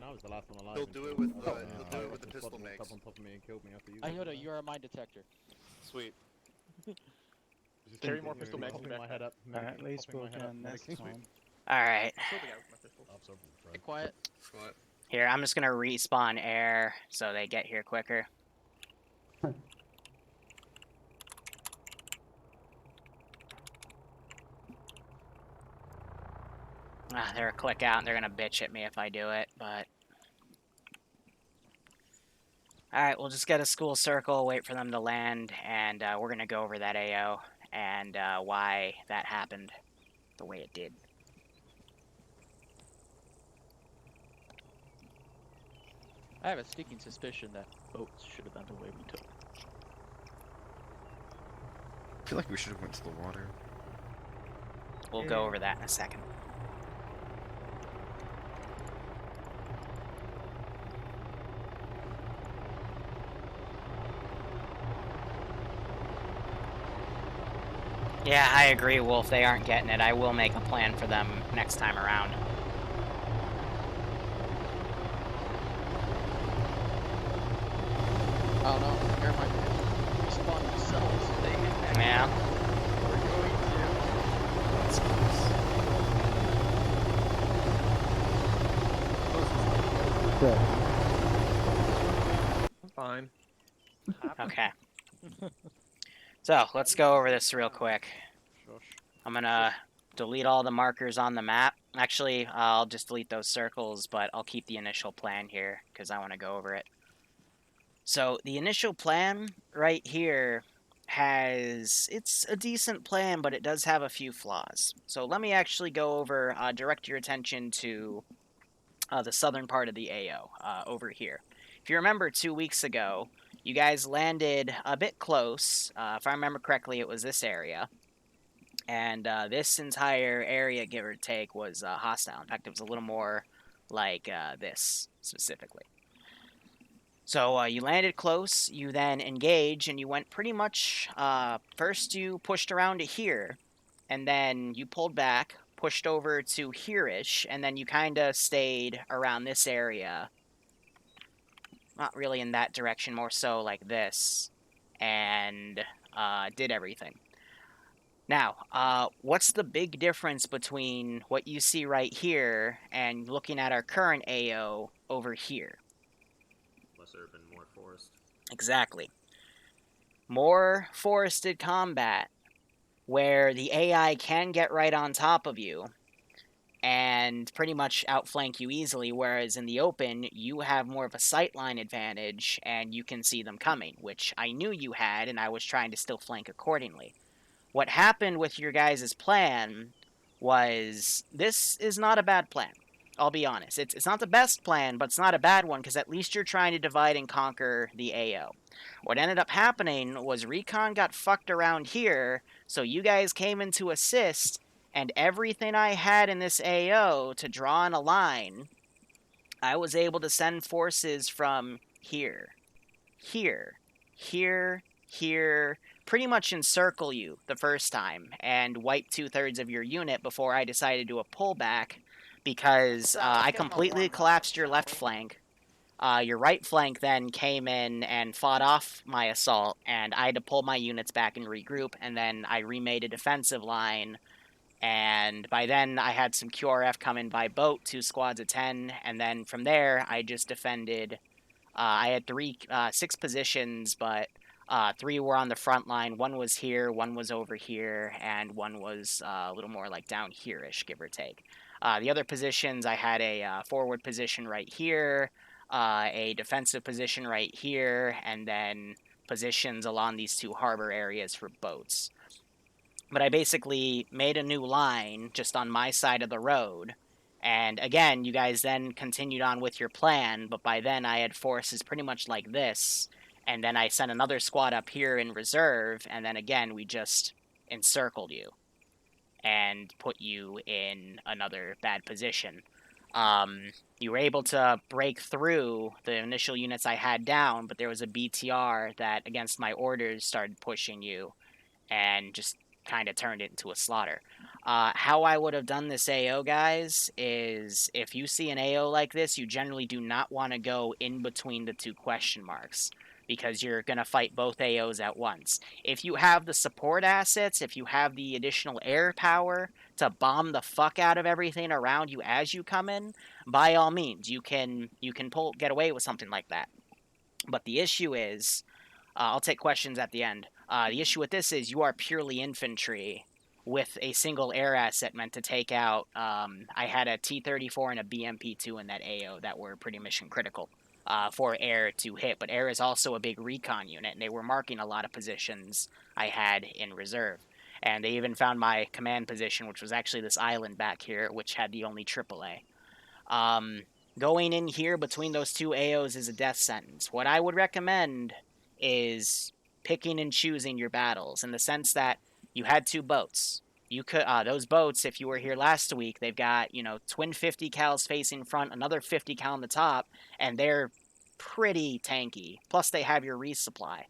I was the last one alive. He'll do it with the pistol mix. On top of me and killed me after you. Iota, you are a mine detector. Sweet. Carry more pistol mags in my head up. At least we'll get next one. Alright. Be quiet. Here, I'm just gonna respawn air so they get here quicker. They're a click out and they're gonna bitch at me if I do it, but... Alright, we'll just get a school circle, wait for them to land, and we're gonna go over that AO and why that happened the way it did. I have a sneaking suspicion that boats should have been the way we took. I feel like we should have went to the water. We'll go over that in a second. Yeah, I agree, Wolf. They aren't getting it. I will make a plan for them next time around. I don't know. Air might respawn themselves if they get back. Yeah. We're going to. Fine. Okay. So, let's go over this real quick. I'm gonna delete all the markers on the map. Actually, I'll just delete those circles, but I'll keep the initial plan here, because I want to go over it. So, the initial plan right here it's a decent plan, but it does have a few flaws. So, let me actually go over, direct your attention to the southern part of the AO, over here. If you remember 2 weeks ago, you guys landed a bit close. If I remember correctly, it was this area. And this entire area, give or take, was hostile. In fact, it was a little more like this, specifically. So you landed close, you then engaged, and you went pretty much... first you pushed around to here, and then you pulled back, pushed over to here-ish, and then you kind of stayed around this area. Not really in that direction, more so like this, and did everything. Now, what's the big difference between what you see right here and looking at our current AO over here? Less urban, more forest. Exactly. More forested combat, where the AI can get right on top of you and pretty much outflank you easily, whereas in the open, you have more of a sightline advantage and you can see them coming, which I knew you had, and I was trying to still flank accordingly. What happened with your guys' plan was, this is not a bad plan. I'll be honest. It's not the best plan, but it's not a bad one, because at least you're trying to divide and conquer the AO. What ended up happening was Recon got fucked around here, so you guys came in to assist, and everything I had in this AO to draw on a line, I was able to send forces from here, here, pretty much encircle you the first time, and wipe 2/3 of your unit before I decided to do a pullback, because I completely collapsed your left flank. Your right flank then came in and fought off my assault, and I had to pull my units back and regroup, and then I remade a defensive line, and by then I had some QRF come in by boat, 2 squads of 10, and then from there I just defended. I had 6 positions, but 3 were on the front line. 1 was here, 1 was over here, and 1 was a little more like down here-ish, give or take. The other positions, I had a forward position right here, a defensive position right here, and then positions along these 2 harbor areas for boats. But I basically made a new line just on my side of the road, and again, you guys then continued on with your plan, but by then I had forces pretty much like this, and then I sent another squad up here in reserve, and then again, we just encircled you and put you in another bad position. You were able to break through the initial units I had down, but there was a BTR that, against my orders, started pushing you, and just kind of turned it into a slaughter. How I would have done this AO, guys, is if you see an AO like this, you generally do not want to go in between the 2 question marks, because you're going to fight both AOs at once. If you have the support assets, if you have the additional air power to bomb the fuck out of everything around you as you come in, by all means, you can get away with something like that. But the issue is, I'll take questions at the end. The issue with this is you are purely infantry with a single air asset meant to take out. I had a T-34 and a BMP-2 in that AO that were pretty mission critical for air to hit. But air is also a big recon unit, and they were marking a lot of positions I had in reserve. And they even found my command position, which was actually this island back here, which had the only AAA. going in here between those two AOs is a death sentence. What I would recommend is picking and choosing your battles in the sense that you had 2 boats. You could those boats, if you were here last week, they've got, twin 50 cals facing front, another 50 cal on the top, and they're pretty tanky. Plus they have your resupply.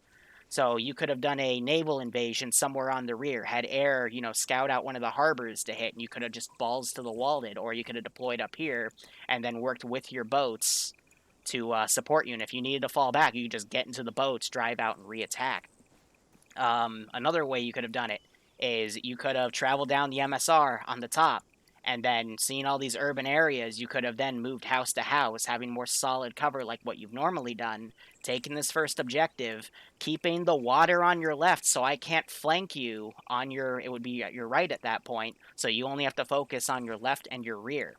So you could have done a naval invasion somewhere on the rear, had air, scout out one of the harbors to hit, and you could have just balls to the walled it, or you could have deployed up here and then worked with your boats to support you. And if you needed to fall back, you could just get into the boats, drive out, and reattack. Another way you could have done it is you could have traveled down the MSR on the top, and then seeing all these urban areas, you could have then moved house to house, having more solid cover like what you've normally done, taking this first objective, keeping the water on your left so I can't flank you on it would be at your right at that point, so you only have to focus on your left and your rear.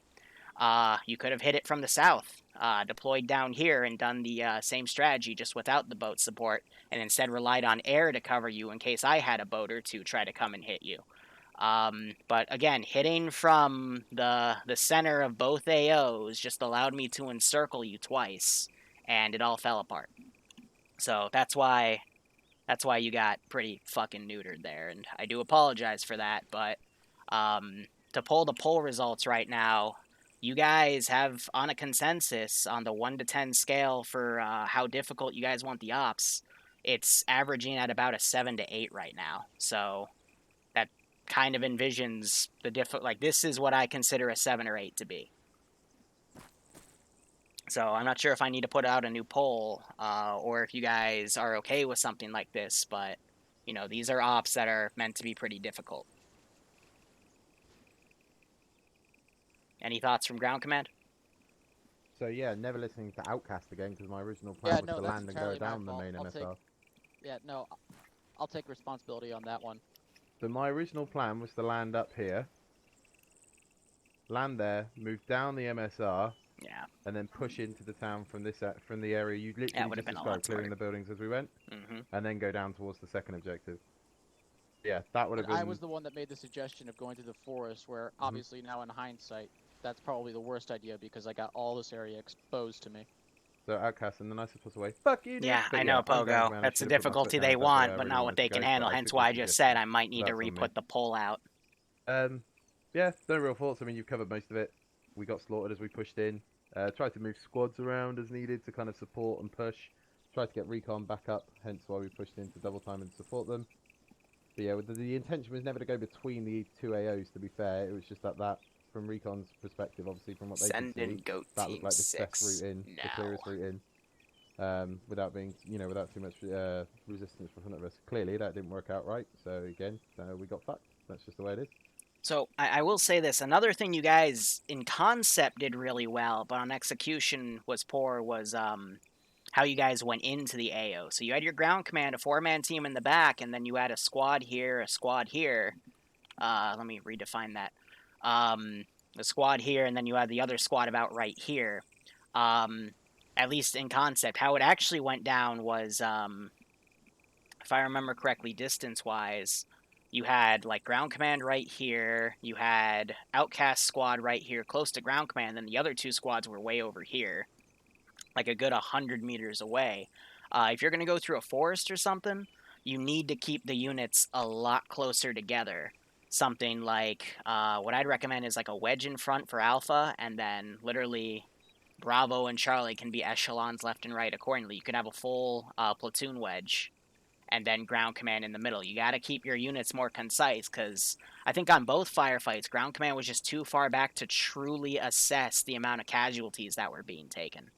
You could have hit it from the south, deployed down here and done the same strategy just without the boat support, and instead relied on air to cover you in case I had a boat or two try to come and hit you. But again, hitting from the center of both AOs just allowed me to encircle you twice, and it all fell apart. So that's why you got pretty fucking neutered there, and I do apologize for that, but to pull the poll results right now, you guys have on a consensus on the 1 to 10 scale for how difficult you guys want the ops, it's averaging at about a 7 to 8 right now. So that kind of envisions the this is what I consider a 7 or 8 to be. So I'm not sure if I need to put out a new poll or if you guys are okay with something like this, but these are ops that are meant to be pretty difficult. Any thoughts from ground command? So yeah, never listening to Outcast again because my original plan was to land and go down the main MSR. I'll take responsibility on that one. So my original plan was to land up here, land there, move down the MSR, and then push into the town from the area you literally just described, clearing the buildings as we went, and then go down towards the second objective. Yeah, that would have been... I was the one that made the suggestion of going to the forest, where obviously now in hindsight, that's probably the worst idea because I got all this area exposed to me. So Outcast in the nicest possible way. Fuck you, dude. Yeah, I know, Pogo. That's the difficulty they want, but not what they can handle. Hence why I just said I might need to re-put the poll out. Yeah, no real thoughts. I mean, you've covered most of it. We got slaughtered as we pushed in. Tried to move squads around as needed to kind of support and push. Tried to get recon back up, hence why we pushed in to double time and support them. But yeah, the intention was never to go between the 2 AOs, to be fair. It was just that from Recon's perspective, obviously, from what they could see, that looked like the best route in, the clearest route in, without being, without too much resistance from front of us. Clearly, that didn't work out right, so again, we got fucked. That's just the way it is. So, I will say this. Another thing you guys, in concept, did really well, but on execution was poor, was how you guys went into the AO. So you had your ground command, a 4-man team in the back, and then you had a squad here, a squad here. Let me redefine that. The squad here, and then you had the other squad about right here. At least in concept. How it actually went down was, if I remember correctly, distance-wise, you had, ground command right here, you had outcast squad right here, close to ground command, then the other 2 squads were way over here, like a good 100 meters away. If you're going to go through a forest or something, you need to keep the units a lot closer together. Something like, what I'd recommend is like a wedge in front for Alpha, and then literally Bravo and Charlie can be echelons left and right accordingly. You could have a full platoon wedge, and then ground command in the middle. You got to keep your units more concise, because I think on both firefights, ground command was just too far back to truly assess the amount of casualties that were being taken.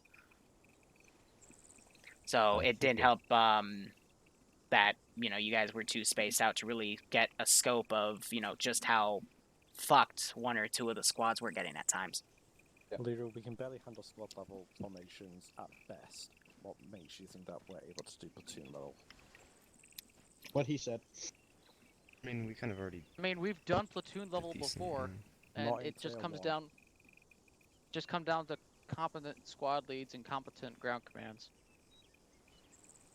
So it did help that, you guys were too spaced out to really get a scope of, just how fucked 1 or 2 of the squads were getting at times. Liru, we can barely handle squad level formations at best. What makes you think that we're able to do platoon level? What he said. I mean, we kind of already... I mean, we've done platoon level before, and it just comes down... to competent squad leads and competent ground commands.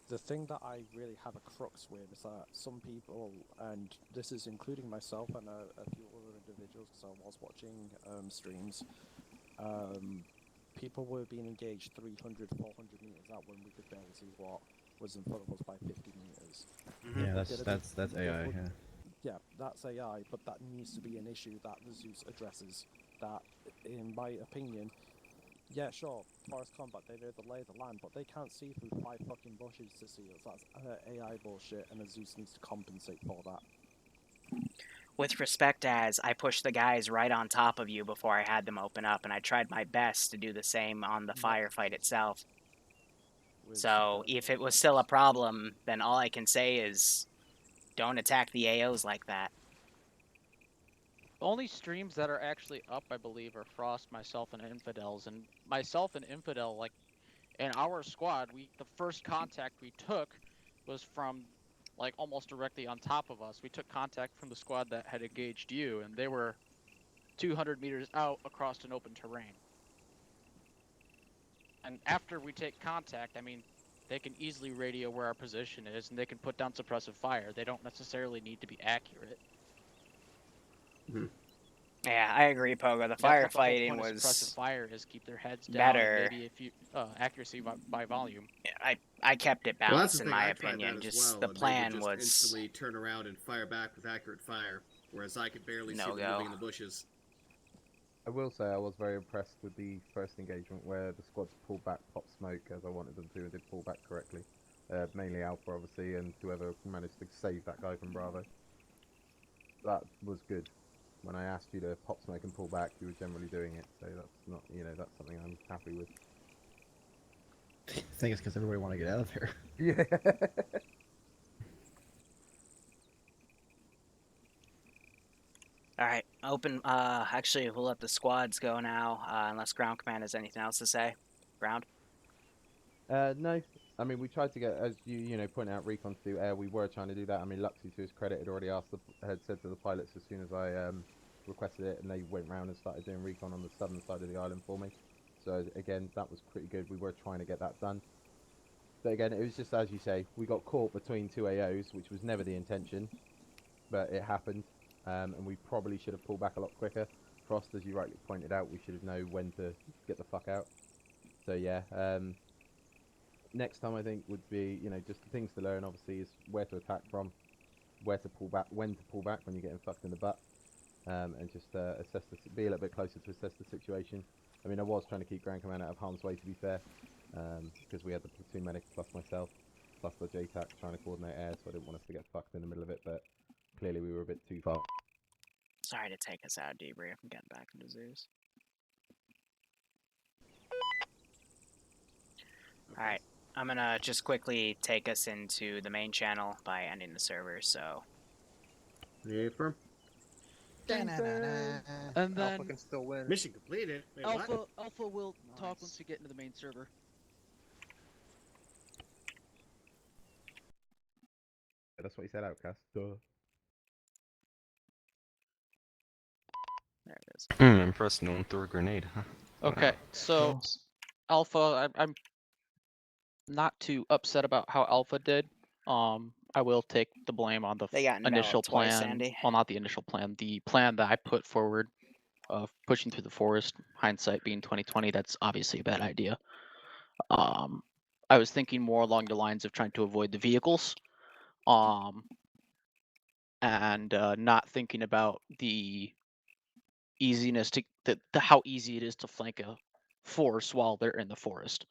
The thing that I really have a crux with is that some people, and this is including myself and a few other individuals, because I was watching streams, people were being engaged 300, 400 meters out when we could barely see what was in front of us by 50 meters. Yeah, that's AI. Yeah. Yeah, that's AI, but that needs to be an issue that the Zeus addresses. That, in my opinion, yeah, sure, forest combat, they know the lay of the land, but they can't see through 5 fucking bushes to see us. That's AI bullshit, and the Zeus needs to compensate for that. With respect, as I pushed the guys right on top of you before I had them open up, and I tried my best to do the same on the firefight itself. So, if it was still a problem, then all I can say is don't attack the AOs like that. The only streams that are actually up, I believe, are Frost, myself, and Infidels. And myself and Infidel, like, in our squad, the first contact we took was from, like, almost directly on top of us. We took contact from the squad that had engaged you, and they were 200 meters out across an open terrain. And after we take contact, I mean, they can easily radio where our position is, and they can put down suppressive fire. They don't necessarily need to be accurate. Yeah, I agree, Pogo. The firefighting was suppressive fire is keep their heads down. better. Maybe if you accuracy by volume. Yeah, I kept it balanced in my I tried opinion. that as Just well, the and plan they would just was instantly turn around and fire back with accurate fire, whereas I could barely see them No-go. moving in the bushes. I will say I was very impressed with the first engagement where the squads pulled back pop smoke as I wanted them to, and did pull back correctly. Mainly Alpha, obviously, and whoever managed to save that guy from Bravo. That was good. When I asked you to pop smoke and pull back, you were generally doing it, so that's not, that's something I'm happy with. I think it's because everybody want to get out of there. Yeah. Alright, open, actually, we'll let the squads go now, unless Ground Command has anything else to say. Ground? No. I mean, we tried to get, as you pointed out, recon to do air. We were trying to do that. I mean, Luxy, to his credit, had already had said to the pilots as soon as I requested it, and they went round and started doing recon on the southern side of the island for me. So, again, that was pretty good. We were trying to get that done. But again, it was just, as you say, we got caught between 2 AOs, which was never the intention, but it happened. And we probably should have pulled back a lot quicker. Frost, as you rightly pointed out, we should have known when to get the fuck out. So yeah, next time I think would be, just the things to learn obviously is where to attack from, where to pull back, when to pull back when you're getting fucked in the butt, and just be a little bit closer to assess the situation. I mean, I was trying to keep Ground Command out of harm's way, to be fair, because we had the platoon medic plus myself, plus the JTAC trying to coordinate air, so I didn't want us to get fucked in the middle of it, but clearly we were a bit too far. Sorry to take us out, debrief. I'm getting back into Zeus. Alright, I'm gonna just quickly take us into the main channel by ending the server, so... Yeah, firm. And then Alpha can still win. Mission completed. Wait, what? Alpha will talk once you get into the main server. That's what he said, Outcast. Duh. There it is. Impressed no one threw a grenade, huh? Okay, so Alpha, I'm not too upset about how Alpha did. I will take the blame on the initial twice, plan. Andy. Well, not the initial plan. The plan that I put forward of pushing through the forest. Hindsight being 2020, that's obviously a bad idea. I was thinking more along the lines of trying to avoid the vehicles, and not thinking about the easiness to how easy it is to flank a force while they're in the forest.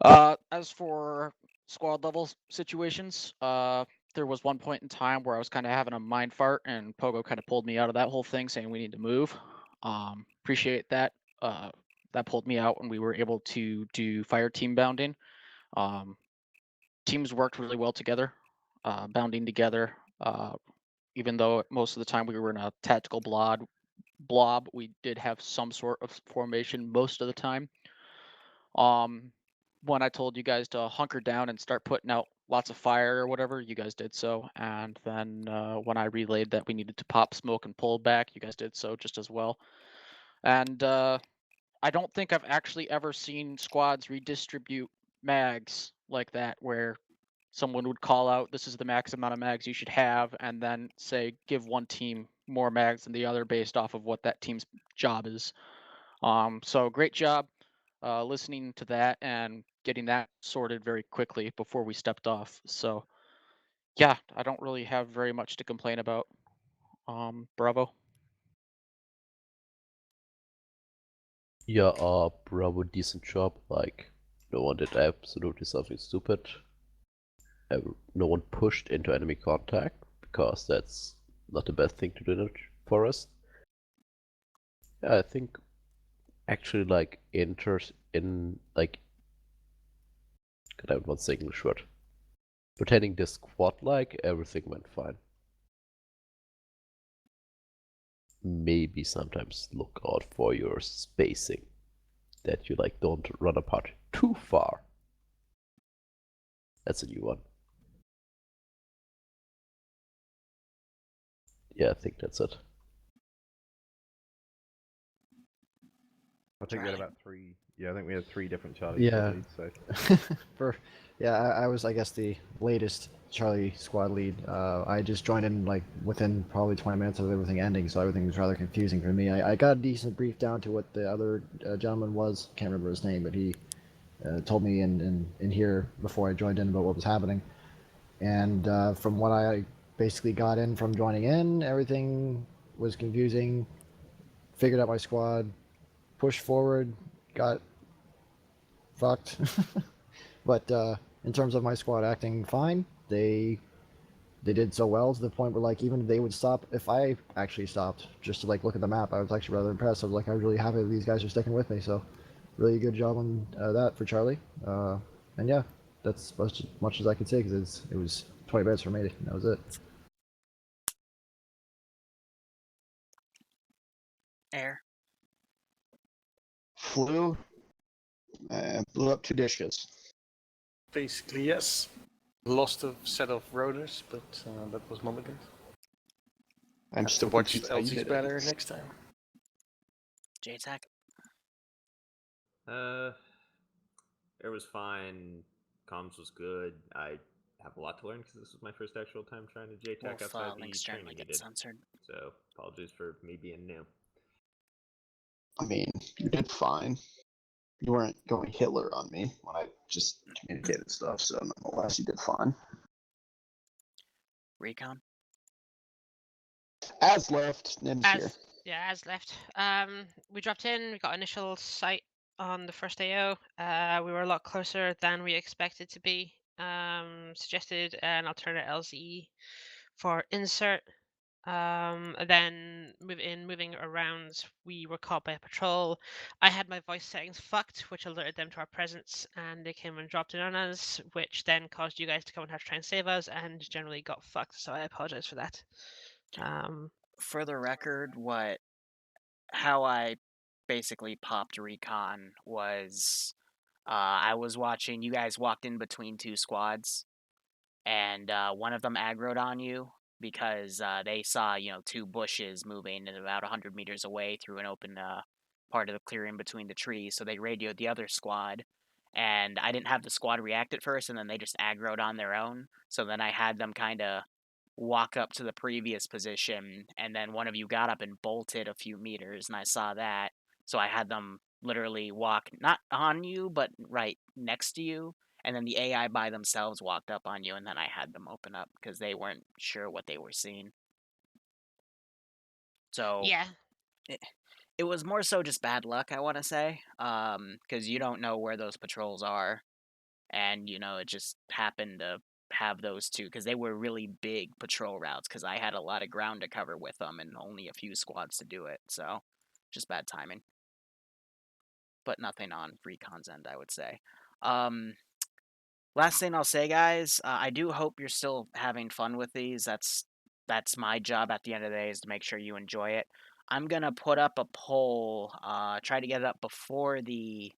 As for squad level situations, there was one point in time where I was kind of having a mind fart, and Pogo kind of pulled me out of that whole thing, saying we need to move. Appreciate that. That pulled me out, and we were able to do fire team bounding. Teams worked really well together, bounding together. Even though most of the time we were in a tactical blob, we did have some sort of formation most of the time. When I told you guys to hunker down and start putting out lots of fire or whatever, you guys did so. And then when I relayed that we needed to pop smoke and pull back, you guys did so just as well. And I don't think I've actually ever seen squads redistribute mags like that, where someone would call out, this is the max amount of mags you should have, and then say, give one team more mags than the other based off of what that team's job is. So great job listening to that and getting that sorted very quickly before we stepped off. So yeah, I don't really have very much to complain about. Bravo. Yeah, Bravo, decent job. Like, no one did absolutely something stupid. No one pushed into enemy contact, because that's not the best thing to do in a forest. Yeah, I think actually, like, God, I don't want to say English word. Pertaining this squad, like, everything went fine. Maybe sometimes look out for your spacing, that you like don't run apart too far. That's a new one. Yeah, I think that's it. I think we had about 3. Yeah, I think we had 3 different Charlie Yeah. squad leads. So. I was, I guess, the latest Charlie squad lead. I just joined in like within probably 20 minutes of everything ending, so everything was rather confusing for me. I got a decent brief down to what the other gentleman was. Can't remember his name, but he told me in here before I joined in about what was happening. And from what I basically got in from joining in, everything was confusing. Figured out my squad, pushed forward, got fucked. But in terms of my squad acting fine, they did so well to the point where like even if they would stop, if I actually stopped just to like look at the map, I was actually rather impressed. I was like, I'm really happy that these guys are sticking with me. So really good job on that for Charlie. And yeah, that's much as I could say because it was 20 minutes for me. And that was it. Air. Blew up 2 dishes. Basically, yes. Lost a set of rotors, but that was mulligan. I'm Have still to watch confused how you LTs did better it. next time. JTAC. Air was fine. Comms was good. I have a lot to learn because this was my first actual time trying to JTAC outside the training we did. Censored. So apologies for me being new. I mean, you did fine. You weren't going Hitler on me when I just communicated stuff, so nonetheless, you did fine. Recon. As left, Nim's here. Yeah, as left. We dropped in, we got initial sight on the first AO. We were a lot closer than we expected to be. Suggested an alternate LZE for insert. Then moving around, we were caught by a patrol. I had my voice settings fucked, which alerted them to our presence, and they came and dropped in on us, which then caused you guys to come and have to try and save us, and generally got fucked. So I apologize for that. For the record, how I basically popped recon was I was watching, you guys walked in between 2 squads, and one of them aggroed on you because they saw 2 bushes moving at about 100 meters away through an open part of the clearing between the trees. So they radioed the other squad, and I didn't have the squad react at first, and then they just aggroed on their own. So then I had them kind of walk up to the previous position, and then one of you got up and bolted a few meters, and I saw that. So I had them literally walk not on you, but right next to you, and then the AI by themselves walked up on you, and then I had them open up because they weren't sure what they were seeing. So yeah, it was more so just bad luck, I want to say, because you don't know where those patrols are, and it just happened to have those 2 because they were really big patrol routes because I had a lot of ground to cover with them and only a few squads to do it, so just bad timing. But nothing on Recon's end, I would say. Last thing I'll say, guys, I do hope you're still having fun with these. That's my job at the end of the day, is to make sure you enjoy it. I'm gonna put up a poll, try to get it up before the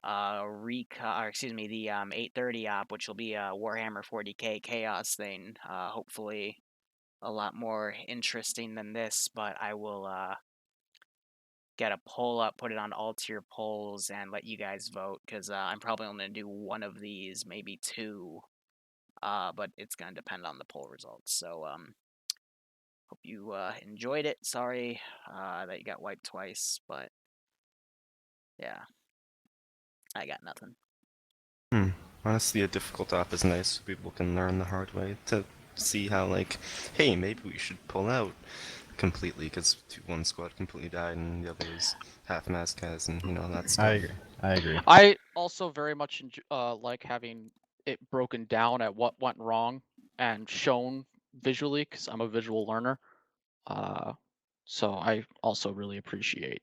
the 8:30 op, which will be a Warhammer 40k Chaos thing. Hopefully a lot more interesting than this, but I will get a poll up, put it on all tier polls, and let you guys vote, because I'm probably only going to do one of these, maybe 2, but it's going to depend on the poll results. So hope you enjoyed it. Sorry that you got wiped twice, but Yeah. I got nothing. Honestly, a difficult op is nice so people can learn the hard way to see how, like, hey, maybe we should pull out completely because one squad completely died and the other was half-mast guys and, that stuff. I agree. I also very much like having it broken down at what went wrong and shown visually because I'm a visual learner. So I also really appreciate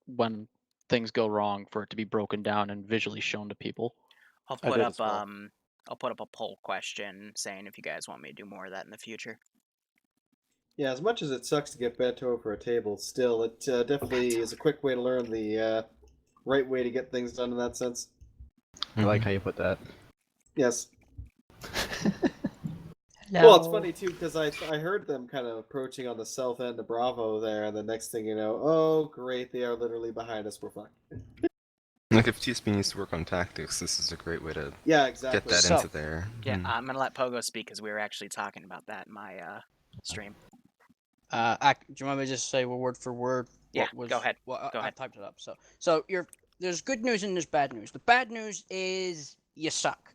when things go wrong for it to be broken down and visually shown to people. I'll put up a poll question saying if you guys want me to do more of that in the future. Yeah, as much as it sucks to get bent over a table, still, it definitely is a quick way to learn the right way to get things done in that sense. I like how you put that. Yes. Hello. Well, it's funny too because I heard them kind of approaching on the south end of Bravo there, and the next thing you know, oh great, they are literally behind us. We're fucked. Like, if TSB needs to work on tactics, this is a great way to get that into there. Yeah, I'm gonna let Pogo speak because we were actually talking about that in my stream. Do you want me to just say word for word? Yeah, go ahead. Go ahead. I typed it up. So there's good news and there's bad news. The bad news is you suck.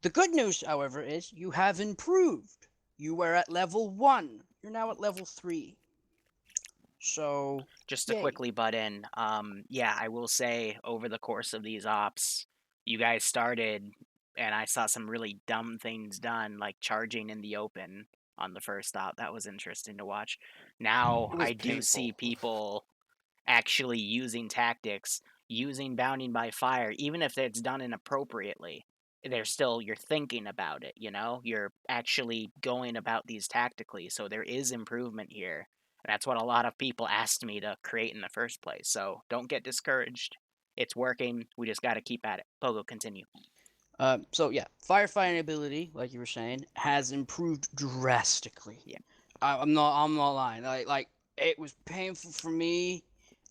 The good news, however, is you have improved. You were at level 1. You're now at level 3. So just to quickly butt in, yeah, I will say over the course of these ops, you guys started, and I saw some really dumb things done, like charging in the open on the first op. That was interesting to watch. Now I do see people actually using tactics, using bounding by fire, even if it's done inappropriately. You're thinking about it, you're actually going about these tactically. So there is improvement here. And that's what a lot of people asked me to create in the first place. So don't get discouraged. It's working. We just got to keep at it. Pogo, continue. So yeah, firefighting ability, like you were saying, has improved drastically. Yeah. I'm not lying. Like it was painful for me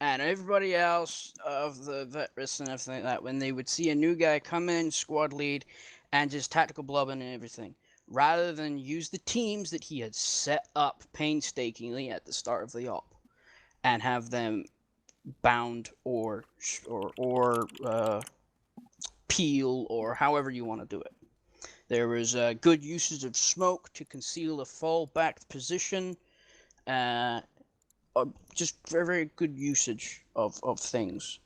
and everybody else of the veterans and everything like that when they would see a new guy come in, squad lead, and just tactical blubbing and everything, rather than use the teams that he had set up painstakingly at the start of the op, and have them bound or peel or however you want to do it. There was good usage of smoke to conceal a fallback position. Just very, very good usage of things.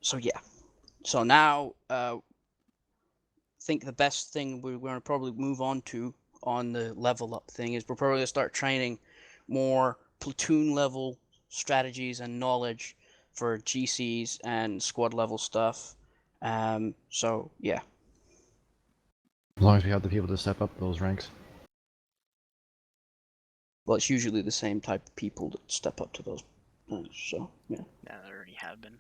So yeah. So now, I think the best thing we're going to probably move on to on the level up thing is we're probably going to start training more platoon level strategies and knowledge for GCs and squad level stuff. So yeah. As long as we have the people to step up those ranks. Well, it's usually the same type of people that step up to those ranks, so yeah. Yeah, there already have been.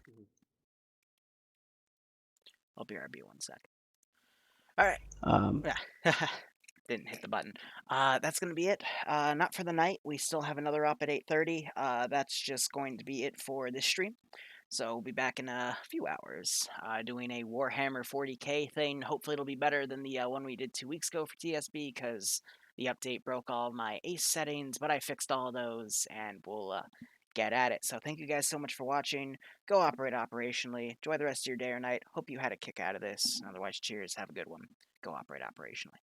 I'll BRB 1 sec. All right. Yeah. Didn't hit the button. That's going to be it. Not for the night. We still have another op at 8:30. That's just going to be it for this stream. So we'll be back in a few hours doing a Warhammer 40k thing. Hopefully it'll be better than the one we did 2 weeks ago for TSB because the update broke all of my ace settings, but I fixed all those and we'll get at it. So thank you guys so much for watching. Go operate operationally. Enjoy the rest of your day or night. Hope you had a kick out of this. Otherwise, cheers. Have a good one. Go operate operationally.